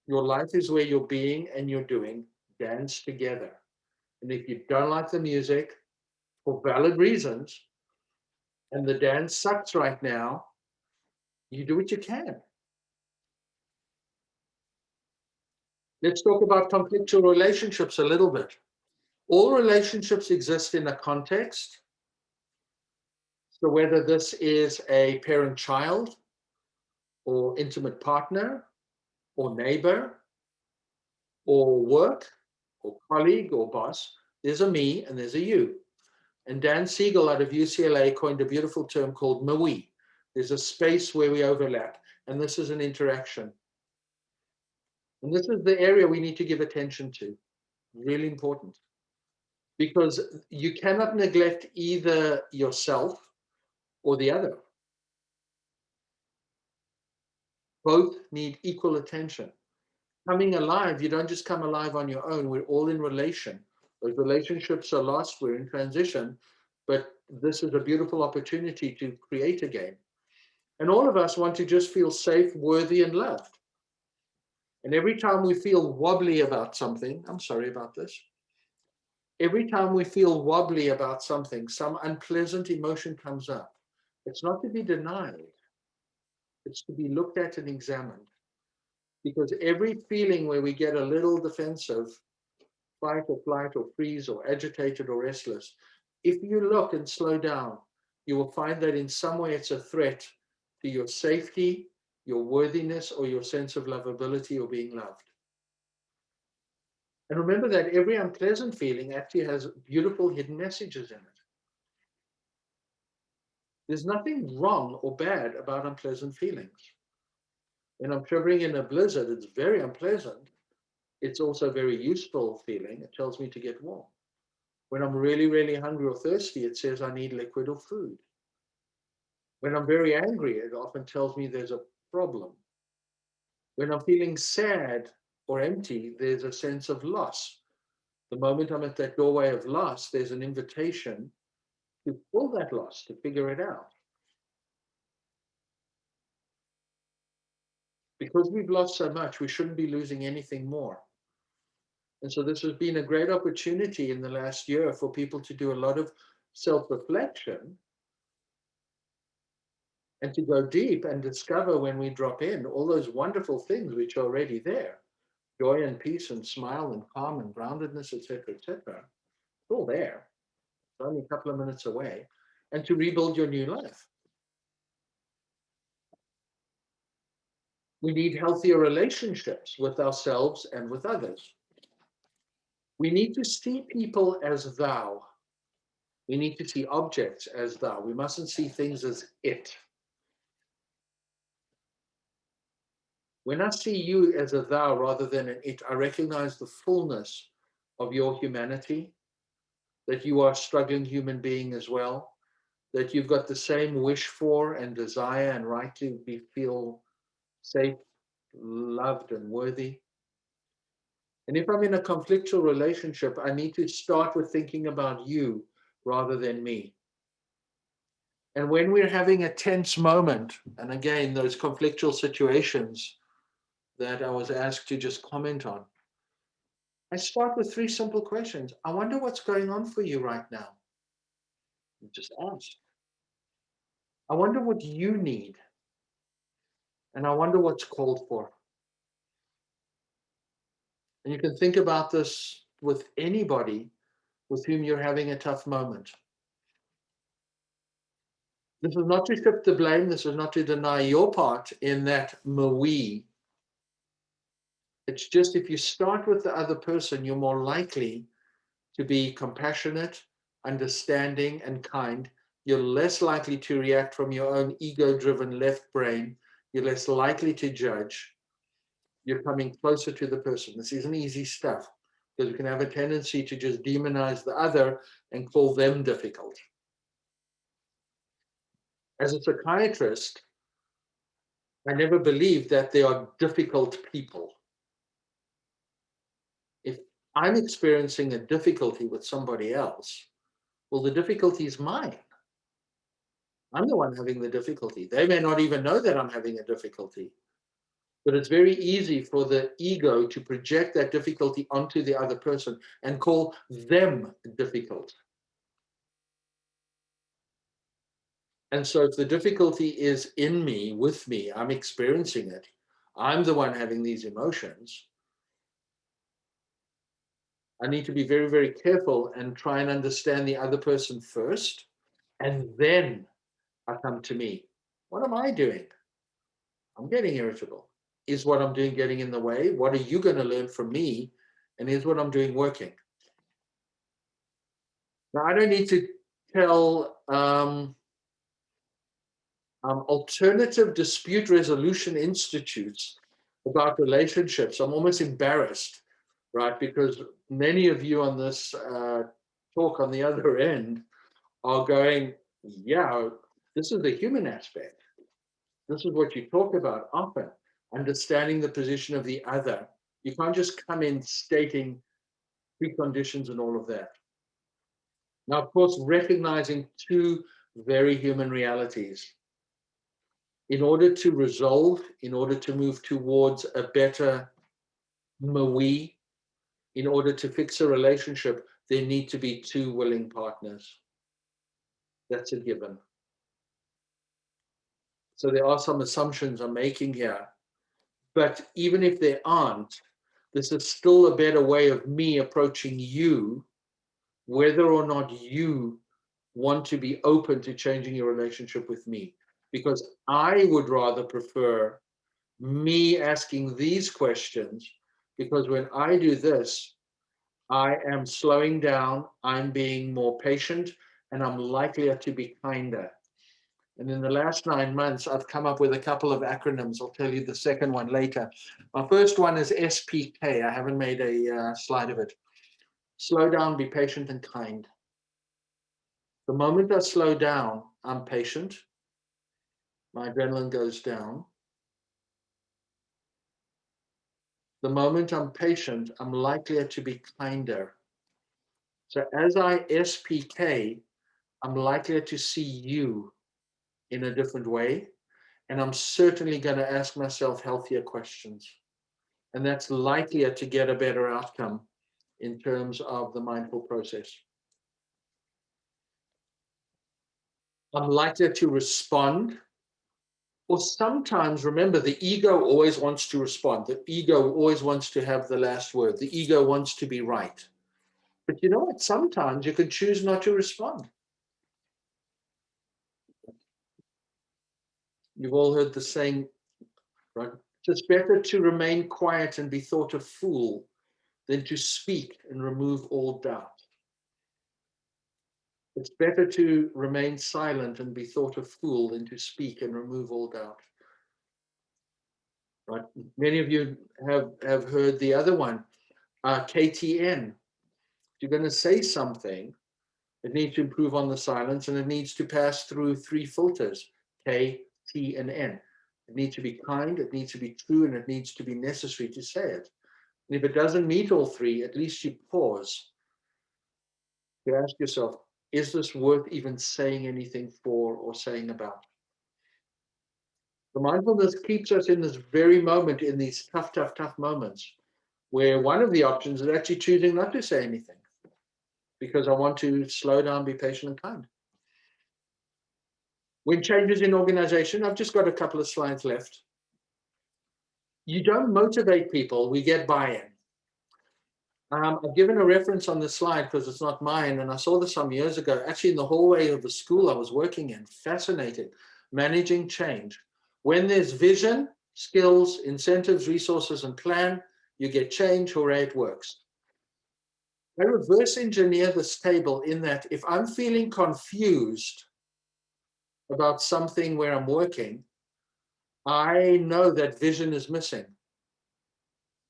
Your life is where you're being and you're doing dance together. And if you don't like the music for valid reasons, and the dance sucks right now, you do what you can. Let's talk about conflictual relationships a little bit. All relationships exist in a context. So whether this is a parent-child, or intimate partner, or neighbor, or work, or colleague, or boss, there's a me and there's a you. And Dan Siegel out of UCLA coined a beautiful term called me. There's a space where we overlap, and this is an interaction. And this is the area we need to give attention to. Really important. Because you cannot neglect either yourself or the other. Both need equal attention. Coming alive, you don't just come alive on your own. We're all in relation. Those relationships are lost. We're in transition. But this is a beautiful opportunity to create again. And all of us want to just feel safe, worthy, and loved. And every time we feel wobbly about something, I'm sorry about this. Every time we feel wobbly about something, some unpleasant emotion comes up. It's not to be denied. It's to be looked at and examined. Because every feeling where we get a little defensive, fight or flight or freeze or agitated or restless, if you look and slow down, you will find that in some way it's a threat to your safety, your worthiness, or your sense of lovability or being loved. And remember that every unpleasant feeling actually has beautiful hidden messages in it. There's nothing wrong or bad about unpleasant feelings. When I'm shivering in a blizzard, it's very unpleasant. It's also a very useful feeling. It tells me to get warm. When I'm really, really hungry or thirsty, it says I need liquid or food. When I'm very angry, it often tells me there's a problem. When I'm feeling sad or empty, there's a sense of loss. The moment I'm at that doorway of loss, there's an invitation to fill that loss, to figure it out. Because we've lost so much, we shouldn't be losing anything more. And so this has been a great opportunity in the last year for people to do a lot of self-reflection and to go deep and discover when we drop in all those wonderful things which are already there. Joy and peace and smile and calm and groundedness, etc., etc. It's all there. It's only a couple of minutes away. And to rebuild your new life. We need healthier relationships with ourselves and with others. We need to see people as thou. We need to see objects as thou. We mustn't see things as it. When I see you as a thou rather than an it, I recognize the fullness of your humanity, that you are a struggling human being as well, that you've got the same wish for and desire and right to feel safe, loved, and worthy. And if I'm in a conflictual relationship, I need to start with thinking about you rather than me. And when we're having a tense moment, and again, those conflictual situations that I was asked to just comment on, I start with 3 simple questions. I wonder what's going on for you right now. You just ask. I wonder what you need. And I wonder what's called for. And you can think about this with anybody with whom you're having a tough moment. This is not to shift the blame. This is not to deny your part in that we. It's just if you start with the other person, you're more likely to be compassionate, understanding, and kind. You're less likely to react from your own ego-driven left brain. You're less likely to judge. You're coming closer to the person. This isn't easy stuff because we can have a tendency to just demonize the other and call them difficult. As a psychiatrist, I never believed that they are difficult people. I'm experiencing a difficulty with somebody else, well, the difficulty is mine. I'm the one having the difficulty. They may not even know that I'm having a difficulty, but it's very easy for the ego to project that difficulty onto the other person and call them difficult. And so if the difficulty is in me, with me, I'm experiencing it, I'm the one having these emotions, I need to be very, very careful and try and understand the other person first, and then I come to me. What am I doing? I'm getting irritable. Is what I'm doing getting in the way? What are you going to learn from me? And is what I'm doing working? Now, I don't need to tell alternative dispute resolution institutes about relationships. I'm almost embarrassed, right? Because many of you on this talk on the other end are going, yeah, this is the human aspect. This is what you talk about often, understanding the position of the other. You can't just come in stating preconditions and all of that. Now, of course, recognizing two very human realities. In order to resolve, in order to move towards a better we, in order to fix a relationship, there need to be two willing partners. That's a given. So there are some assumptions I'm making here, but even if there aren't, this is still a better way of me approaching you, whether or not you want to be open to changing your relationship with me. Because I would rather prefer me asking these questions, because when I do this, I am slowing down, I'm being more patient, and I'm likelier to be kinder. And in the last 9 months, I've come up with a couple of acronyms. I'll tell you the second one later. My first one is SPK. I haven't made a slide of it. Slow down, be patient, and kind. The moment I slow down, I'm patient. My adrenaline goes down. The moment I'm patient, I'm likelier to be kinder. So as I SPK, I'm likelier to see you in a different way. And I'm certainly going to ask myself healthier questions. And that's likelier to get a better outcome in terms of the mindful process. I'm likelier to respond. Or sometimes, remember, the ego always wants to respond. The ego always wants to have the last word. The ego wants to be right. But you know what? Sometimes you can choose not to respond. You've all heard the saying, right? It's better to remain quiet and be thought a fool than to speak and remove all doubt. It's better to remain silent and be thought a fool than to speak and remove all doubt. Right? Many of you have heard the other one, KTN. If you're going to say something, it needs to improve on the silence, and it needs to pass through 3 filters, K, T, and N. It needs to be kind, it needs to be true, and it needs to be necessary to say it. And if it doesn't meet all 3, at least you pause. You ask yourself, is this worth even saying anything for or saying about? The mindfulness keeps us in this very moment, in these tough moments, where one of the options is actually choosing not to say anything because I want to slow down, be patient, and kind. When changes in organization, I've just got a couple of slides left. You don't motivate people, we get buy-in. I've given a reference on this slide because it's not mine, and I saw this some years ago, actually in the hallway of the school I was working in. Fascinating. Managing change. When there's vision, skills, incentives, resources, and plan, you get change. Hooray, it works. I reverse engineer this table in that if I'm feeling confused about something where I'm working, I know that vision is missing.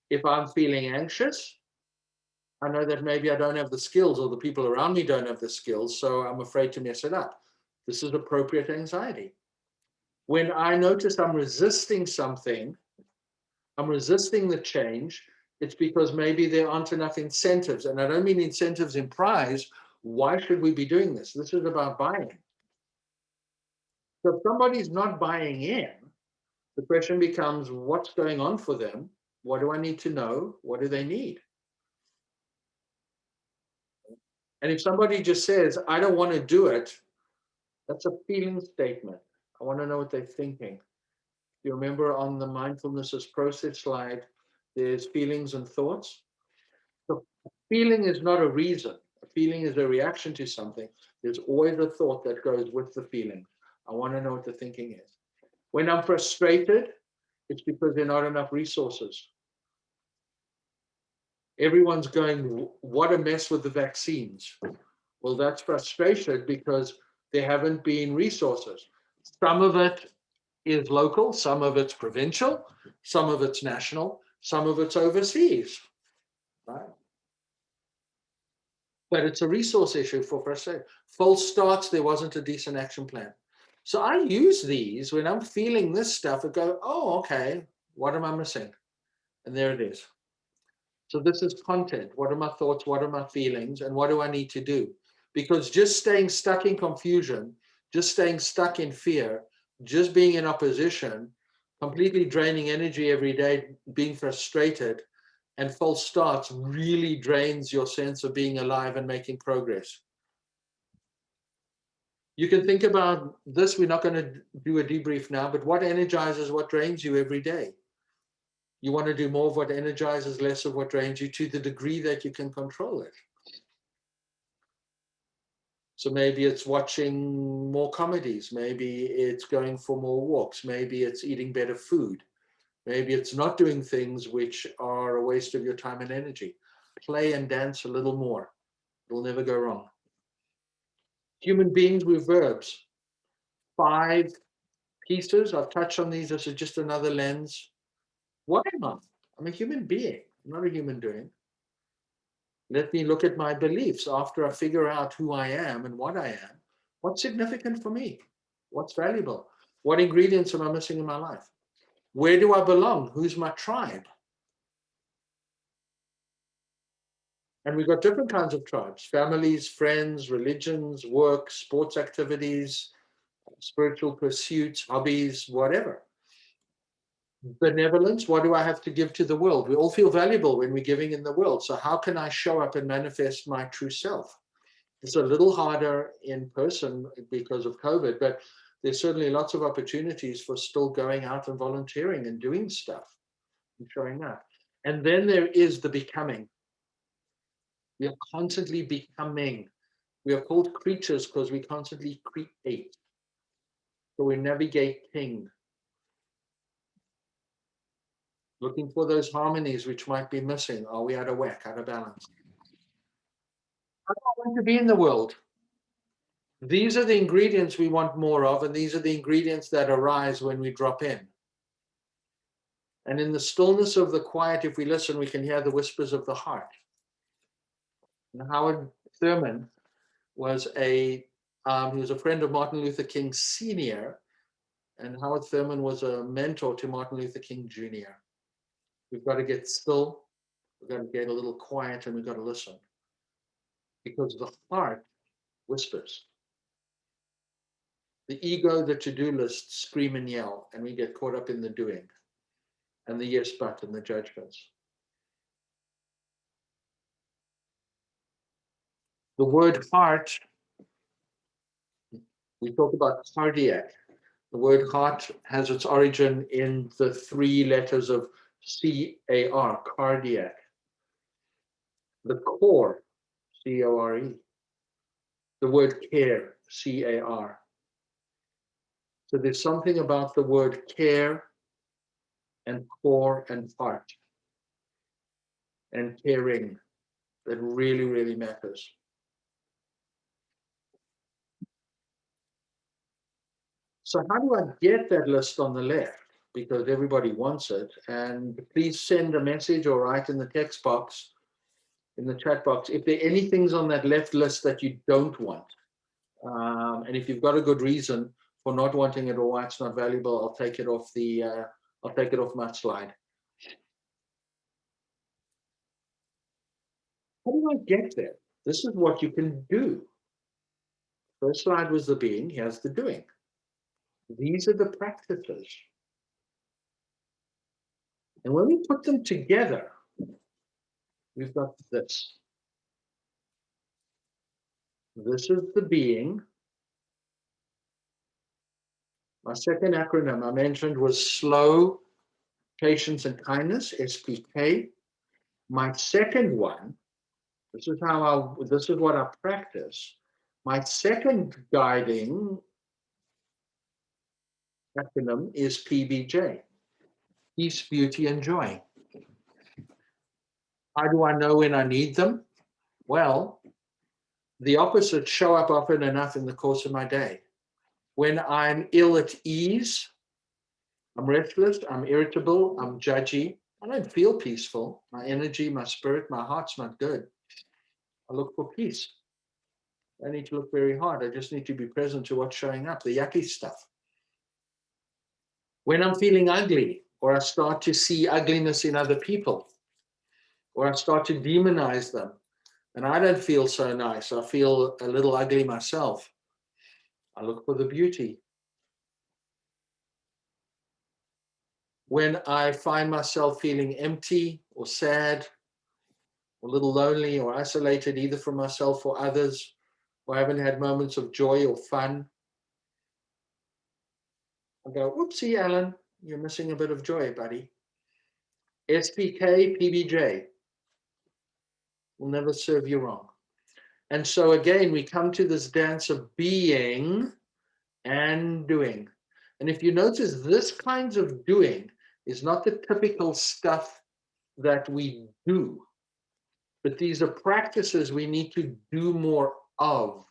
If I'm feeling anxious, I know that maybe I don't have the skills, or the people around me don't have the skills, so I'm afraid to mess it up. This is appropriate anxiety. When I notice I'm resisting something, I'm resisting the change, It's because maybe there aren't enough incentives. And I don't mean incentives in prize. Why should we be doing this? This is about buying. So if somebody's not buying in, the question becomes, what's going on for them? What do I need to know? What do they need? And if somebody just says, I don't want to do it, that's a feeling statement. I want to know what they're thinking. You remember on the mindfulness as process slide, there's feelings and thoughts. So feeling is not a reason. A feeling is a reaction to something. There's always a thought that goes with the feeling. I want to know what the thinking is. When I'm frustrated, it's because there are not enough resources. Everyone's going, what a mess with the vaccines. Well, that's frustration because there haven't been resources. Some of it is local, some of it's provincial, some of it's national, some of it's overseas, right? But it's a resource issue for frustration. False starts, there wasn't a decent action plan. So I use these when I'm feeling this stuff and go, oh, okay, what am I missing? And there it is. So this is content. What are my thoughts? What are my feelings? And what do I need to do? Because just staying stuck in confusion, just staying stuck in fear, just being in opposition, completely draining energy every day, being frustrated, and false starts really drains your sense of being alive and making progress. You can think about this. We're not going to do a debrief now, but what energizes, what drains you every day? You want to do more of what energizes, less of what drains you, to the degree that you can control it. So maybe it's watching more comedies. Maybe it's going for more walks. Maybe it's eating better food. Maybe it's not doing things which are a waste of your time and energy. Play and dance a little more. It'll never go wrong. Human beings with verbs. 5 pieces. I've touched on these. This is just another lens. What am I? I'm a human being, not a human doing. Let me look at my beliefs after I figure out who I am and what I am. What's significant for me? What's valuable? What ingredients am I missing in my life? Where do I belong? Who's my tribe? And we've got different kinds of tribes: families, friends, religions, work, sports activities, spiritual pursuits, hobbies, whatever. Benevolence, what do I have to give to the world? We all feel valuable when we're giving in the world. So how can I show up and manifest my true self? It's a little harder in person because of COVID, but there's certainly lots of opportunities for still going out and volunteering and doing stuff and showing that. And then there is the becoming. We are constantly becoming. We are called creatures because we constantly create. So we're navigating, looking for those harmonies which might be missing. Are we out of whack, out of balance? How do I want to be in the world? These are the ingredients we want more of, and these are the ingredients that arise when we drop in. And in the stillness of the quiet, if we listen, we can hear the whispers of the heart. And Howard Thurman was he was a friend of Martin Luther King Sr., and Howard Thurman was a mentor to Martin Luther King Jr. We've got to get still, we've got to get a little quiet, and we've got to listen. Because the heart whispers. The ego, the to-do list, scream and yell, and we get caught up in the doing and the yes, but, and the judgments. The word heart, we talk about cardiac. The word heart has its origin in the 3 letters of C-A-R, cardiac. The core, C-O-R-E. The word care, C-A-R. So there's something about the word care and core and heart and caring that really, really matters. So how do I get that list on the left? Because everybody wants it. And please send a message or write in the text box, in the chat box, if there are any things on that left list that you don't want. And if you've got a good reason for not wanting it or why it's not valuable, I'll take it off my slide. How do I get there? This is what you can do. First slide was the being, here's the doing. These are the practices. And when we put them together, we've got this. This is the being. My second acronym I mentioned was slow, patience, and kindness, SPK. My second one, this is what I practice. My second guiding acronym is PBJ, peace, beauty, and joy. How do I know when I need them? Well, the opposites show up often enough in the course of my day. When I'm ill at ease, I'm restless, I'm irritable, I'm judgy, I don't feel peaceful. My energy, my spirit, my heart's not good. I look for peace. I need to look very hard. I just need to be present to what's showing up, the yucky stuff. When I'm feeling ugly, or I start to see ugliness in other people, or I start to demonize them, and I don't feel so nice, I feel a little ugly myself, I look for the beauty. When I find myself feeling empty or sad, or a little lonely or isolated, either from myself or others, or I haven't had moments of joy or fun, I go, whoopsie, Alan, you're missing a bit of joy, buddy. SPK, PBJ will never serve you wrong. And so again, we come to this dance of being and doing. And if you notice, this kinds of doing is not the typical stuff that we do, but these are practices we need to do more of.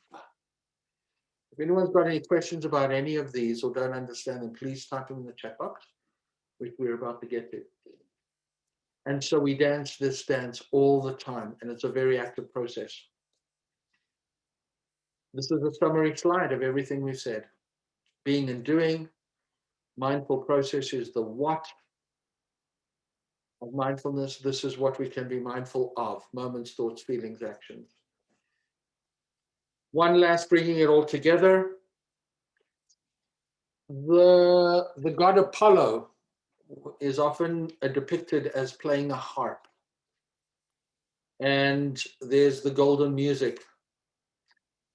If anyone's got any questions about any of these or don't understand them, please type them in the chat box, which we're about to get to. And so we dance this dance all the time, and it's a very active process. This is a summary slide of everything we've said. Being and doing, mindful process is the what of mindfulness. This is what we can be mindful of: moments, thoughts, feelings, actions. One last, bringing it all together. The god Apollo is often depicted as playing a harp. And there's the golden music.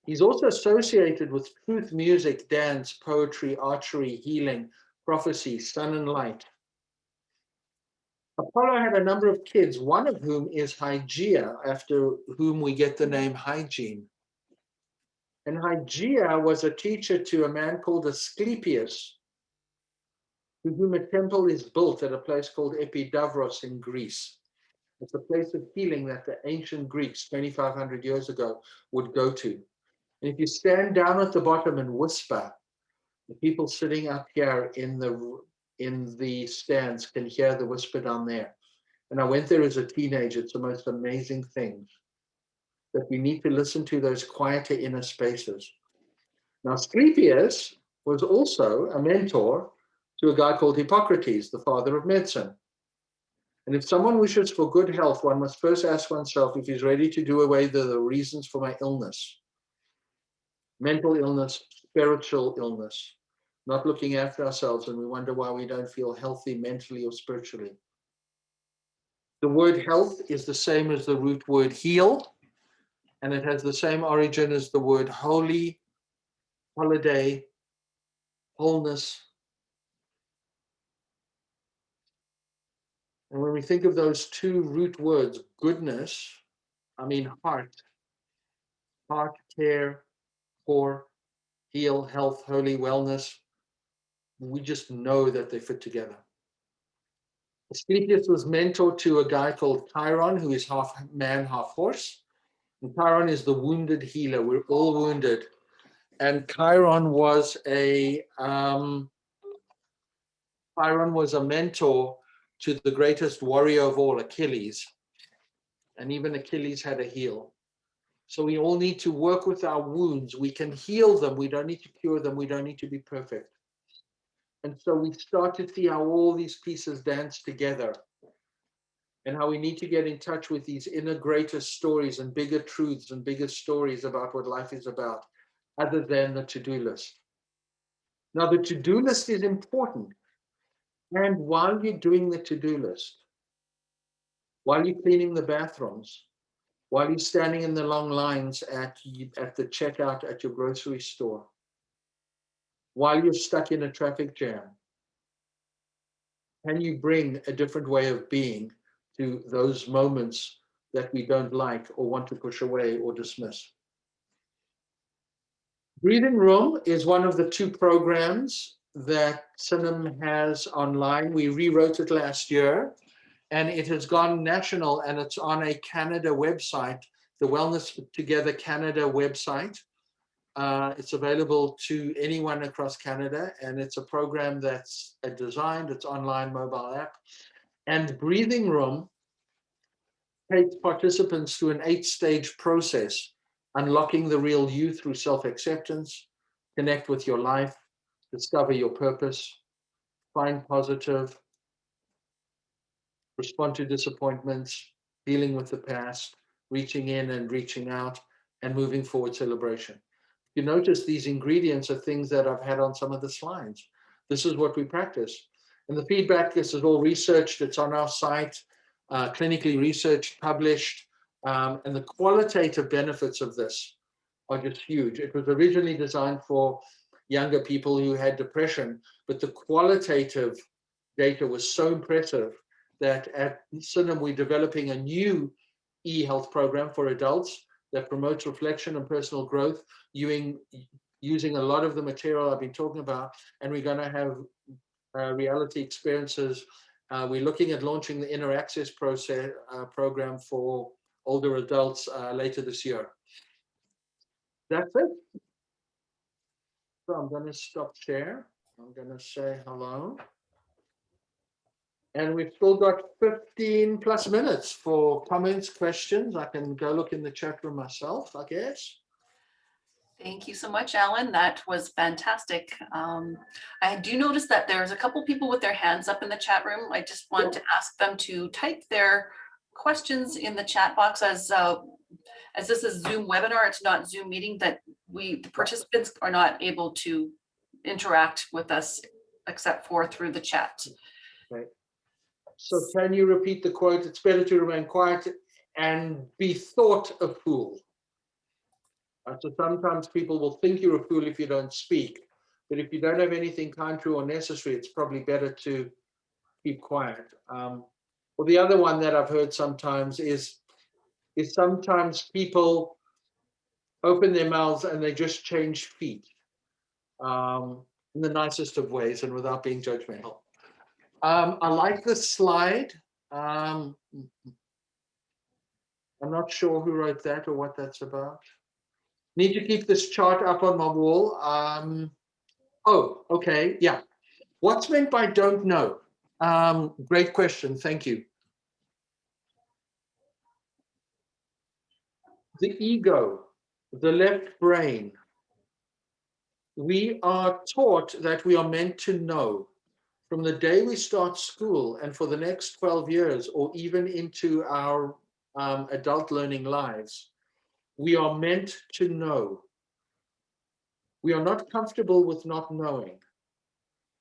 He's also associated with truth, music, dance, poetry, archery, healing, prophecy, sun and light. Apollo had a number of kids, one of whom is Hygeia, after whom we get the name hygiene. And Hygeia was a teacher to a man called Asclepius, to whom a temple is built at a place called Epidavros in Greece. It's a place of healing that the ancient Greeks 2,500 years ago would go to. And if you stand down at the bottom and whisper, the people sitting up here in the stands can hear the whisper down there. And I went there as a teenager. It's the most amazing thing, that we need to listen to those quieter inner spaces. Now, Asclepius was also a mentor to a guy called Hippocrates, the father of medicine. And if someone wishes for good health, one must first ask oneself if he's ready to do away with the reasons for my illness. Mental illness, spiritual illness, not looking after ourselves, and we wonder why we don't feel healthy mentally or spiritually. The word health is the same as the root word heal, and it has the same origin as the word holy, holiday, wholeness. And when we think of those two root words, goodness, I mean heart, care, core, heal, health, holy, wellness, we just know that they fit together. Asclepius was mentor to a guy called Chiron, who is half man, half horse. And Chiron is the wounded healer. We're all wounded. And Chiron was a mentor to the greatest warrior of all, Achilles. And even Achilles had a heel. So we all need to work with our wounds. We can heal them. We don't need to cure them. We don't need to be perfect. And so we start to see how all these pieces dance together. and how we need to get in touch with these inner greater stories and bigger truths and bigger stories about what life is about, other than the to-do list. Now, the to-do list is important. And while you're doing the to-do list, while you're cleaning the bathrooms, while you're standing in the long lines at the checkout at your grocery store, while you're stuck in a traffic jam, can you bring a different way of being to those moments that we don't like or want to push away or dismiss? Breathing Room is one of the 2 programs that Cinim has online. We rewrote it last year, and it has gone national, and it's on a Canada website, the Wellness Together Canada website. It's available to anyone across Canada, and it's a program that's designed, it's online mobile app. And Breathing Room takes participants through an 8-stage process, unlocking the real you through self-acceptance, connect with your life, discover your purpose, find positive, respond to disappointments, dealing with the past, reaching in and reaching out, and moving forward celebration. You notice these ingredients are things that I've had on some of the slides. This is what we practice. And the feedback, this is all researched, it's on our site, clinically researched, published, and the qualitative benefits of this are just huge. It was originally designed for younger people who had depression, but the qualitative data was so impressive that at Cinim, we're developing a new e-health program for adults that promotes reflection and personal growth using a lot of the material I've been talking about, and we're going to have reality experiences. We're looking at launching the Inner Access program for older adults later this year. That's it. So I'm going to stop share. I'm going to say hello. And we've still got 15 plus minutes for comments, questions. I can go look in the chat room myself, I guess. Thank you so much, Alan. That was fantastic. I do notice that there's a couple people with their hands up in the chat room. I just want to ask them to type their questions in the chat box. As this is Zoom webinar, it's not Zoom meeting, that the participants are not able to interact with us except for through the chat. Right. So can you repeat the quote? It's better to remain quiet and be thought a fool. So sometimes people will think you're a fool if you don't speak, but if you don't have anything kind, true, or necessary, it's probably better to keep quiet. Or the other one that I've heard sometimes is sometimes people open their mouths and they just change feet in the nicest of ways and without being judgmental. I like this slide. I'm not sure who wrote that or what that's about. Need to keep this chart up on my wall. Oh, okay, yeah. What's meant by don't know? Great question, thank you. The ego, the left brain. We are taught that we are meant to know from the day we start school and for the next 12 years or even into our adult learning lives. We are meant to know. We are not comfortable with not knowing.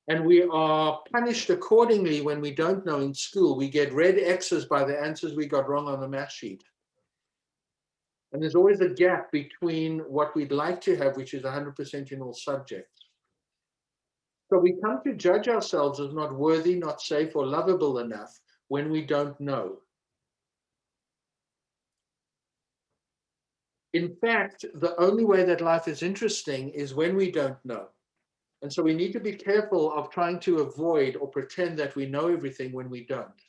And we are punished accordingly when we don't know in school. We get red X's by the answers we got wrong on the math sheet. And there's always a gap between what we'd like to have, which is 100% in all subjects. So we come to judge ourselves as not worthy, not safe, or lovable enough when we don't know. In fact, the only way that life is interesting is when we don't know. And so we need to be careful of trying to avoid or pretend that we know everything when we don't,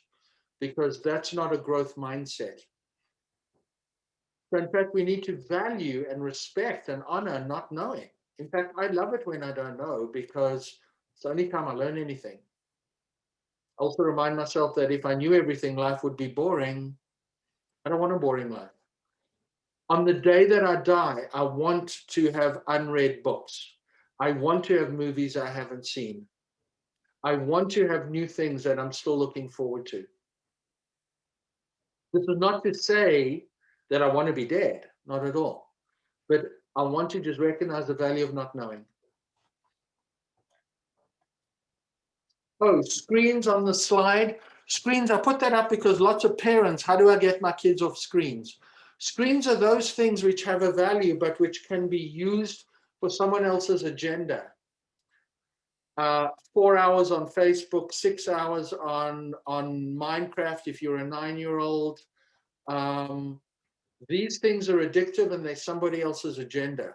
because that's not a growth mindset. So in fact, we need to value and respect and honor not knowing. In fact, I love it when I don't know, because it's the only time I learn anything. I also remind myself that if I knew everything, life would be boring. I don't want a boring life. On the day that I die, I want to have unread books. I want to have movies I haven't seen. I want to have new things that I'm still looking forward to. This is not to say that I want to be dead, not at all. But I want to just recognize the value of not knowing. Oh, screens on the slide. Screens, I put that up because lots of parents, how do I get my kids off screens? Screens are those things which have a value, but which can be used for someone else's agenda. 4 hours on Facebook, 6 hours on Minecraft if you're a 9-year-old. These things are addictive and they're somebody else's agenda.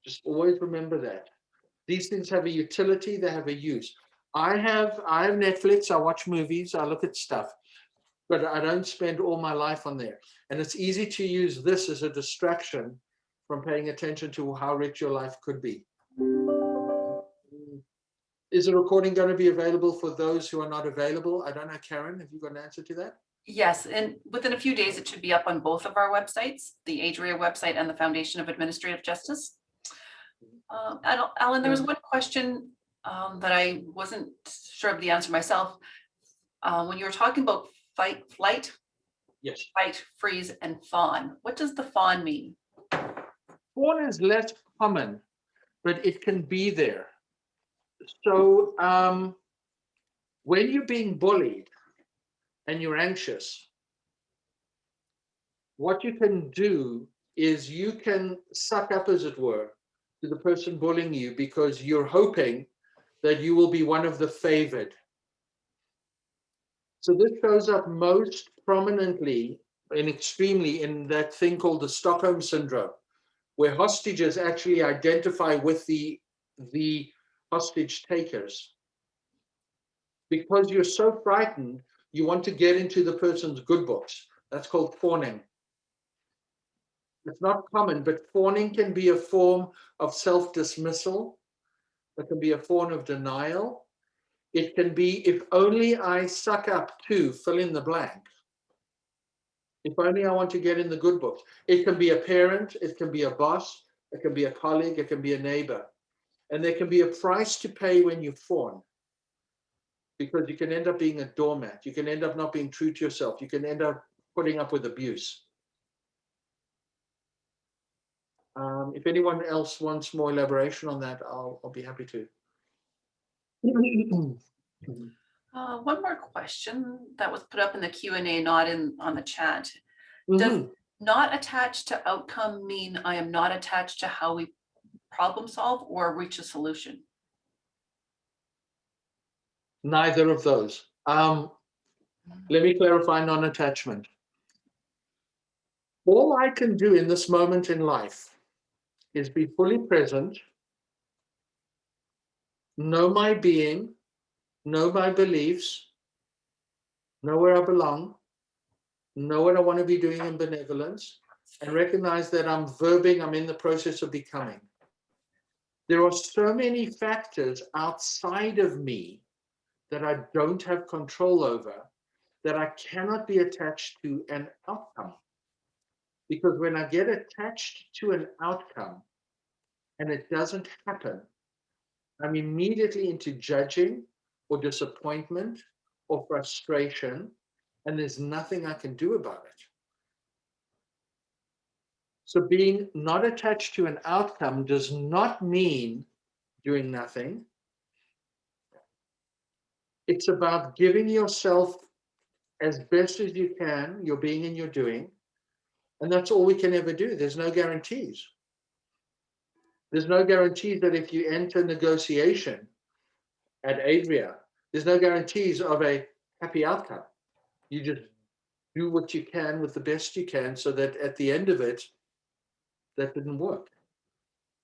Just always remember that. These things have a utility, they have a use. I have Netflix, I watch movies, I look at stuff, but I don't spend all my life on there. And it's easy to use this as a distraction from paying attention to how rich your life could be. Is the recording going to be available for those who are not available? I don't know, Karen, have you got an answer to that? Yes, and within a few days, it should be up on both of our websites, the ADREA website and the Foundation of Administrative Justice. Allan, there was one question that I wasn't sure of the answer myself. When you were talking about fight, flight, Yes. fight, freeze, and fawn, what does the fawn mean? Fawn is less common, but it can be there. So when you're being bullied and you're anxious, what you can do is you can suck up, as it were, to the person bullying you because you're hoping that you will be one of the favored. So this shows up most prominently and extremely in that thing called the Stockholm Syndrome, where hostages actually identify with the hostage takers. Because you're so frightened, you want to get into the person's good books. That's called fawning. It's not common, but fawning can be a form of self-dismissal. It can be a form of denial. It can be, if only I suck up to fill in the blank. If only I want to get in the good books. It can be a parent, it can be a boss, it can be a colleague, it can be a neighbor. And there can be a price to pay when you fawn. Because you can end up being a doormat. You can end up not being true to yourself. You can end up putting up with abuse. If anyone else wants more elaboration on that, I'll be happy to. One more question that was put up in the Q&A, not on the chat. Does not attached to outcome mean I am not attached to how we problem solve or reach a solution? Neither of those. Let me clarify non-attachment. All I can do in this moment in life is be fully present, know my being, know my beliefs, know where I belong, know what I want to be doing in benevolence, and recognize that I'm verbing, I'm in the process of becoming. There are so many factors outside of me that I don't have control over, that I cannot be attached to an outcome. Because when I get attached to an outcome and it doesn't happen, I'm immediately into judging or disappointment or frustration, and there's nothing I can do about it. So being not attached to an outcome does not mean doing nothing. It's about giving yourself as best as you can, your being and your doing. And that's all we can ever do. There's no guarantees. There's no guarantee that if you enter negotiation at ADREA, there's no guarantees of a happy outcome. You just do what you can with the best you can so that at the end of it, that didn't work.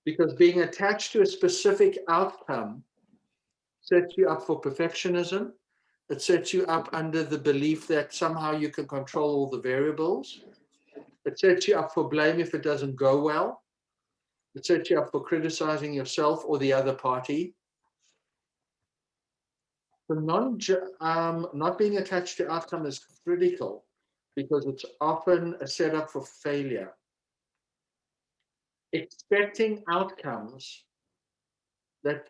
Because being attached to a specific outcome sets you up for perfectionism. It sets you up under the belief that somehow you can control all the variables. It sets you up for blame if it doesn't go well. It sets you up for criticizing yourself or the other party. So not being attached to outcome is critical because it's often a setup for failure. Expecting outcomes that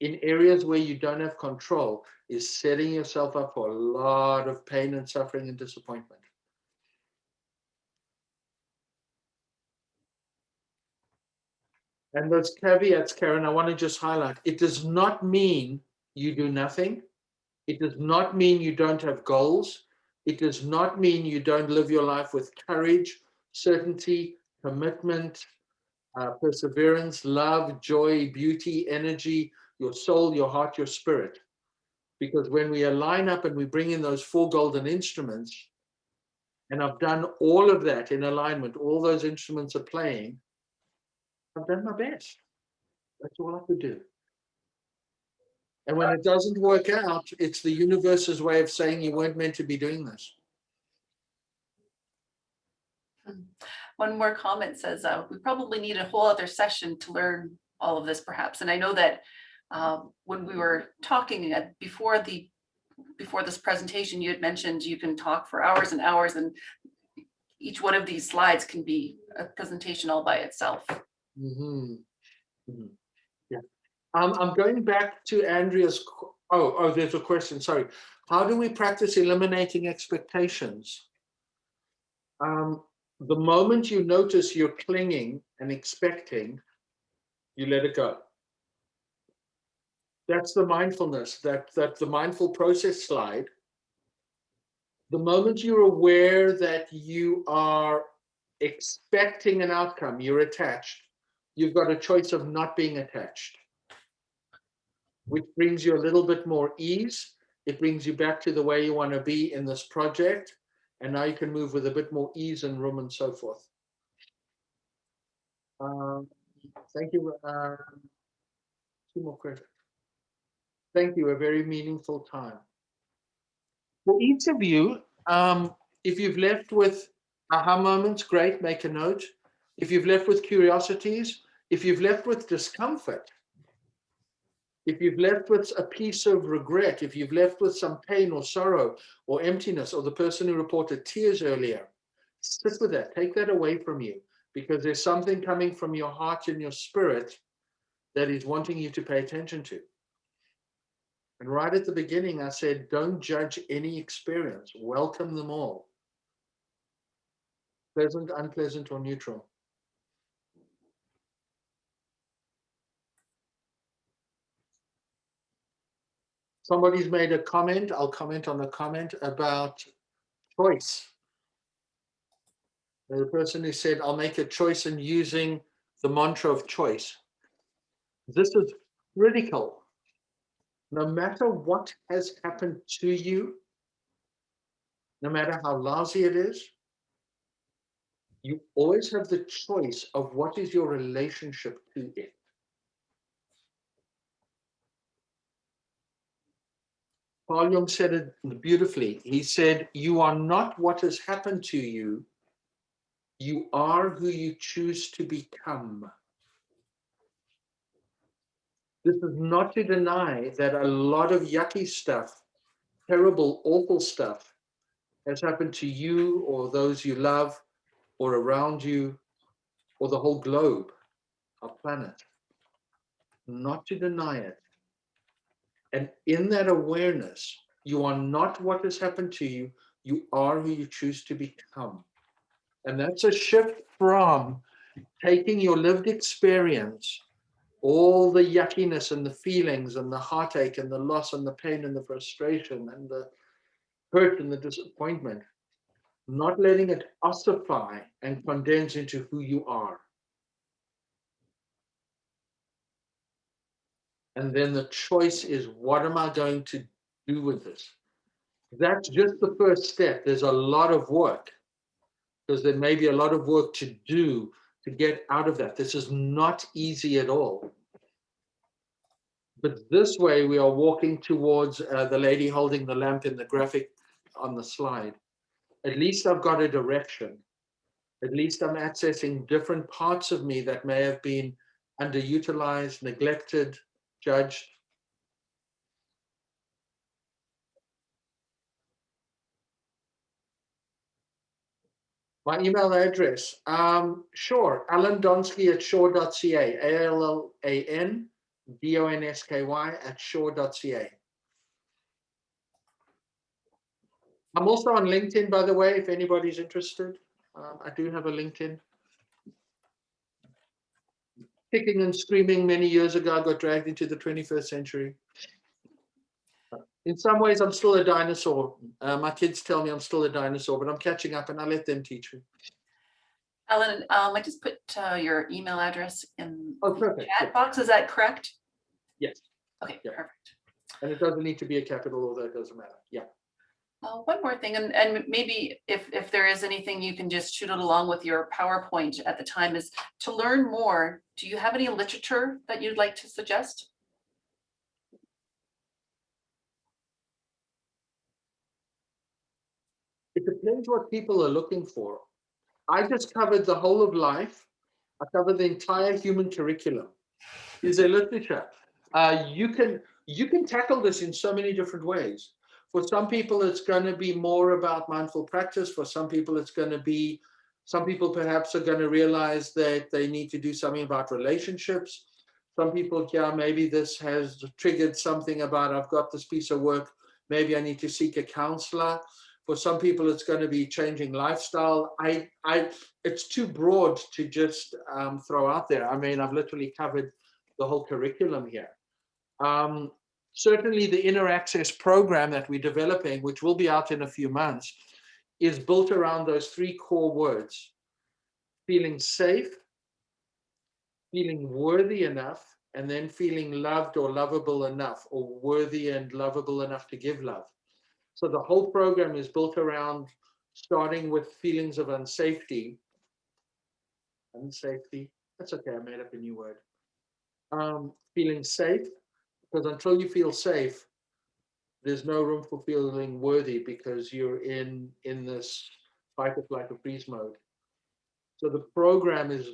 in areas where you don't have control is setting yourself up for a lot of pain and suffering and disappointment. And those caveats, Karen, I want to just highlight, it does not mean you do nothing. It does not mean you don't have goals. It does not mean you don't live your life with courage, certainty, commitment, perseverance, love, joy, beauty, energy, your soul, your heart, your spirit. Because when we align up and we bring in those 4 golden instruments, and I've done all of that in alignment, all those instruments are playing, I've done my best. That's all I could do. And when it doesn't work out, it's the universe's way of saying you weren't meant to be doing this. One more comment says, we probably need a whole other session to learn all of this perhaps. And I know that when we were talking before this presentation, you had mentioned you can talk for hours and hours, and each one of these slides can be a presentation all by itself. Mm-hmm. Mm-hmm. Yeah. I'm going back to Andrea's. Oh, there's a question. Sorry. How do we practice eliminating expectations? The moment you notice you're clinging and expecting, you let it go. That's the mindfulness, that's the mindful process slide. The moment you're aware that you are expecting an outcome, you're attached, you've got a choice of not being attached, which brings you a little bit more ease. It brings you back to the way you want to be in this project. And now you can move with a bit more ease and room and so forth. Thank you. 2 more questions. Thank you. A very meaningful time. For each of you, if you've left with aha moments, great, make a note. If you've left with curiosities, if you've left with discomfort, if you've left with a piece of regret, if you've left with some pain or sorrow or emptiness, or the person who reported tears earlier, sit with that, take that away from you, because there's something coming from your heart and your spirit that is wanting you to pay attention to. And right at the beginning, I said, don't judge any experience, welcome them all. Pleasant, unpleasant, or neutral. Somebody's made a comment, I'll comment on the comment about choice. The person who said, I'll make a choice in using the mantra of choice. This is critical. No matter what has happened to you, no matter how lousy it is, you always have the choice of what is your relationship to it. Carl Jung said it beautifully. He said, you are not what has happened to you. You are who you choose to become. This is not to deny that a lot of yucky stuff, terrible, awful stuff has happened to you or those you love or around you or the whole globe, our planet. Not to deny it. And in that awareness, you are not what has happened to you. You are who you choose to become. And that's a shift from taking your lived experience, all the yuckiness and the feelings and the heartache and the loss and the pain and the frustration and the hurt and the disappointment, not letting it ossify and condense into who you are. And then the choice is, what am I going to do with this? That's just the first step. There's a lot of work, because there may be a lot of work to do to get out of that. This is not easy at all. But this way we are walking towards the lady holding the lamp in the graphic on the slide. At least I've got a direction. At least I'm accessing different parts of me that may have been underutilized, neglected, judged. My email address, sure, Allan Donsky at shore.ca, ALLANDONSKY@shore.ca. I'm also on LinkedIn, by the way, if anybody's interested. I do have a LinkedIn. kicking and screaming many years ago. I got dragged into the 21st century. In some ways, I'm still a dinosaur. My kids tell me I'm still a dinosaur, but I'm catching up and I let them teach me. Allan, I just put your email address in Oh, the perfect. chat box. Is that correct? Yes. Okay, Yeah. perfect. And it doesn't need to be a capital, although it doesn't matter. Yeah. One more thing, and maybe if there is anything you can just shoot it along with your PowerPoint at the time, is to learn more. Do you have any literature that you'd like to suggest? It depends what people are looking for. I just covered the whole of life. I covered the entire human curriculum. Is there literature? You can tackle this in so many different ways. For some people, it's going to be more about mindful practice. For some people, it's going to be, some people perhaps are going to realize that they need to do something about relationships. Some people here, maybe this has triggered something about, I've got this piece of work, maybe I need to seek a counselor. For some people, it's going to be changing lifestyle. It's too broad to just throw out there. I mean, I've literally covered the whole curriculum here. Certainly the Inner Access program that we're developing, which will be out in a few months, is built around those three core words: feeling safe, feeling worthy enough, and then feeling loved or lovable enough, or worthy and lovable enough to give love. So the whole program is built around starting with feelings of unsafety. Unsafety, that's okay, I made up a new word. Feeling safe, because until you feel safe, there's no room for feeling worthy, because you're in this fight or flight or freeze mode. So the program is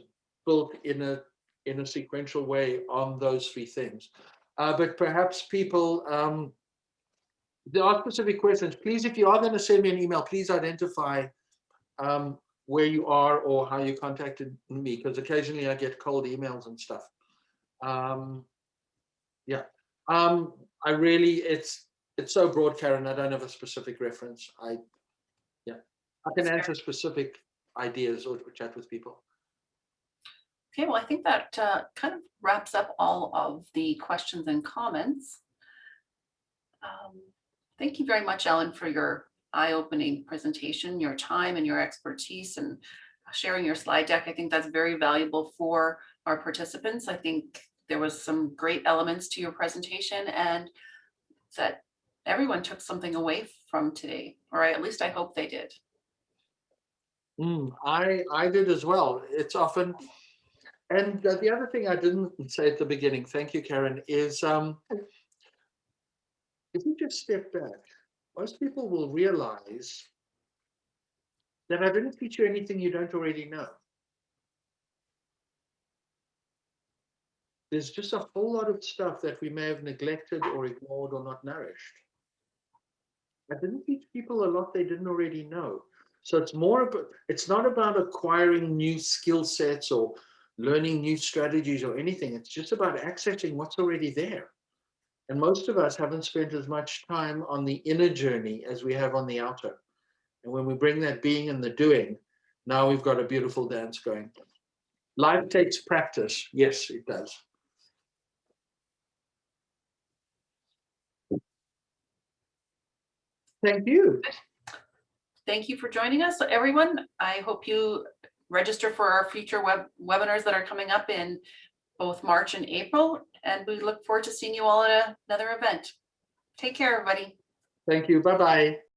built in a sequential way on those three things. But perhaps people, there are specific questions. Please, if you are going to send me an email, please identify where you are or how you contacted me, because occasionally I get cold emails and stuff. Yeah. I really, it's so broad, Karen. I don't have a specific reference. I can answer specific ideas or chat with people. Okay, well, I think that kind of wraps up all of the questions and comments. Thank you very much, Allan, for your eye-opening presentation, your time and your expertise, and sharing your slide deck. I think that's very valuable for our participants. I think there was some great elements to your presentation, and that everyone took something away from today, or at least I hope they did. I did as well. It's often, and the other thing I didn't say at the beginning, thank you, Karen, is if you just step back, most people will realize that I didn't teach you anything you don't already know. There's just a whole lot of stuff that we may have neglected or ignored or not nourished. I didn't teach people a lot they didn't already know. So it's more about, it's not about acquiring new skill sets or learning new strategies or anything. It's just about accessing what's already there. And most of us haven't spent as much time on the inner journey as we have on the outer. And when we bring that being and the doing, now we've got a beautiful dance going. Life takes practice. Yes, it does. Thank you. Thank you for joining us, everyone. I hope you register for our future webinars that are coming up in both March and April, and we look forward to seeing you all at another event. Take care, everybody. Thank you. Bye-bye.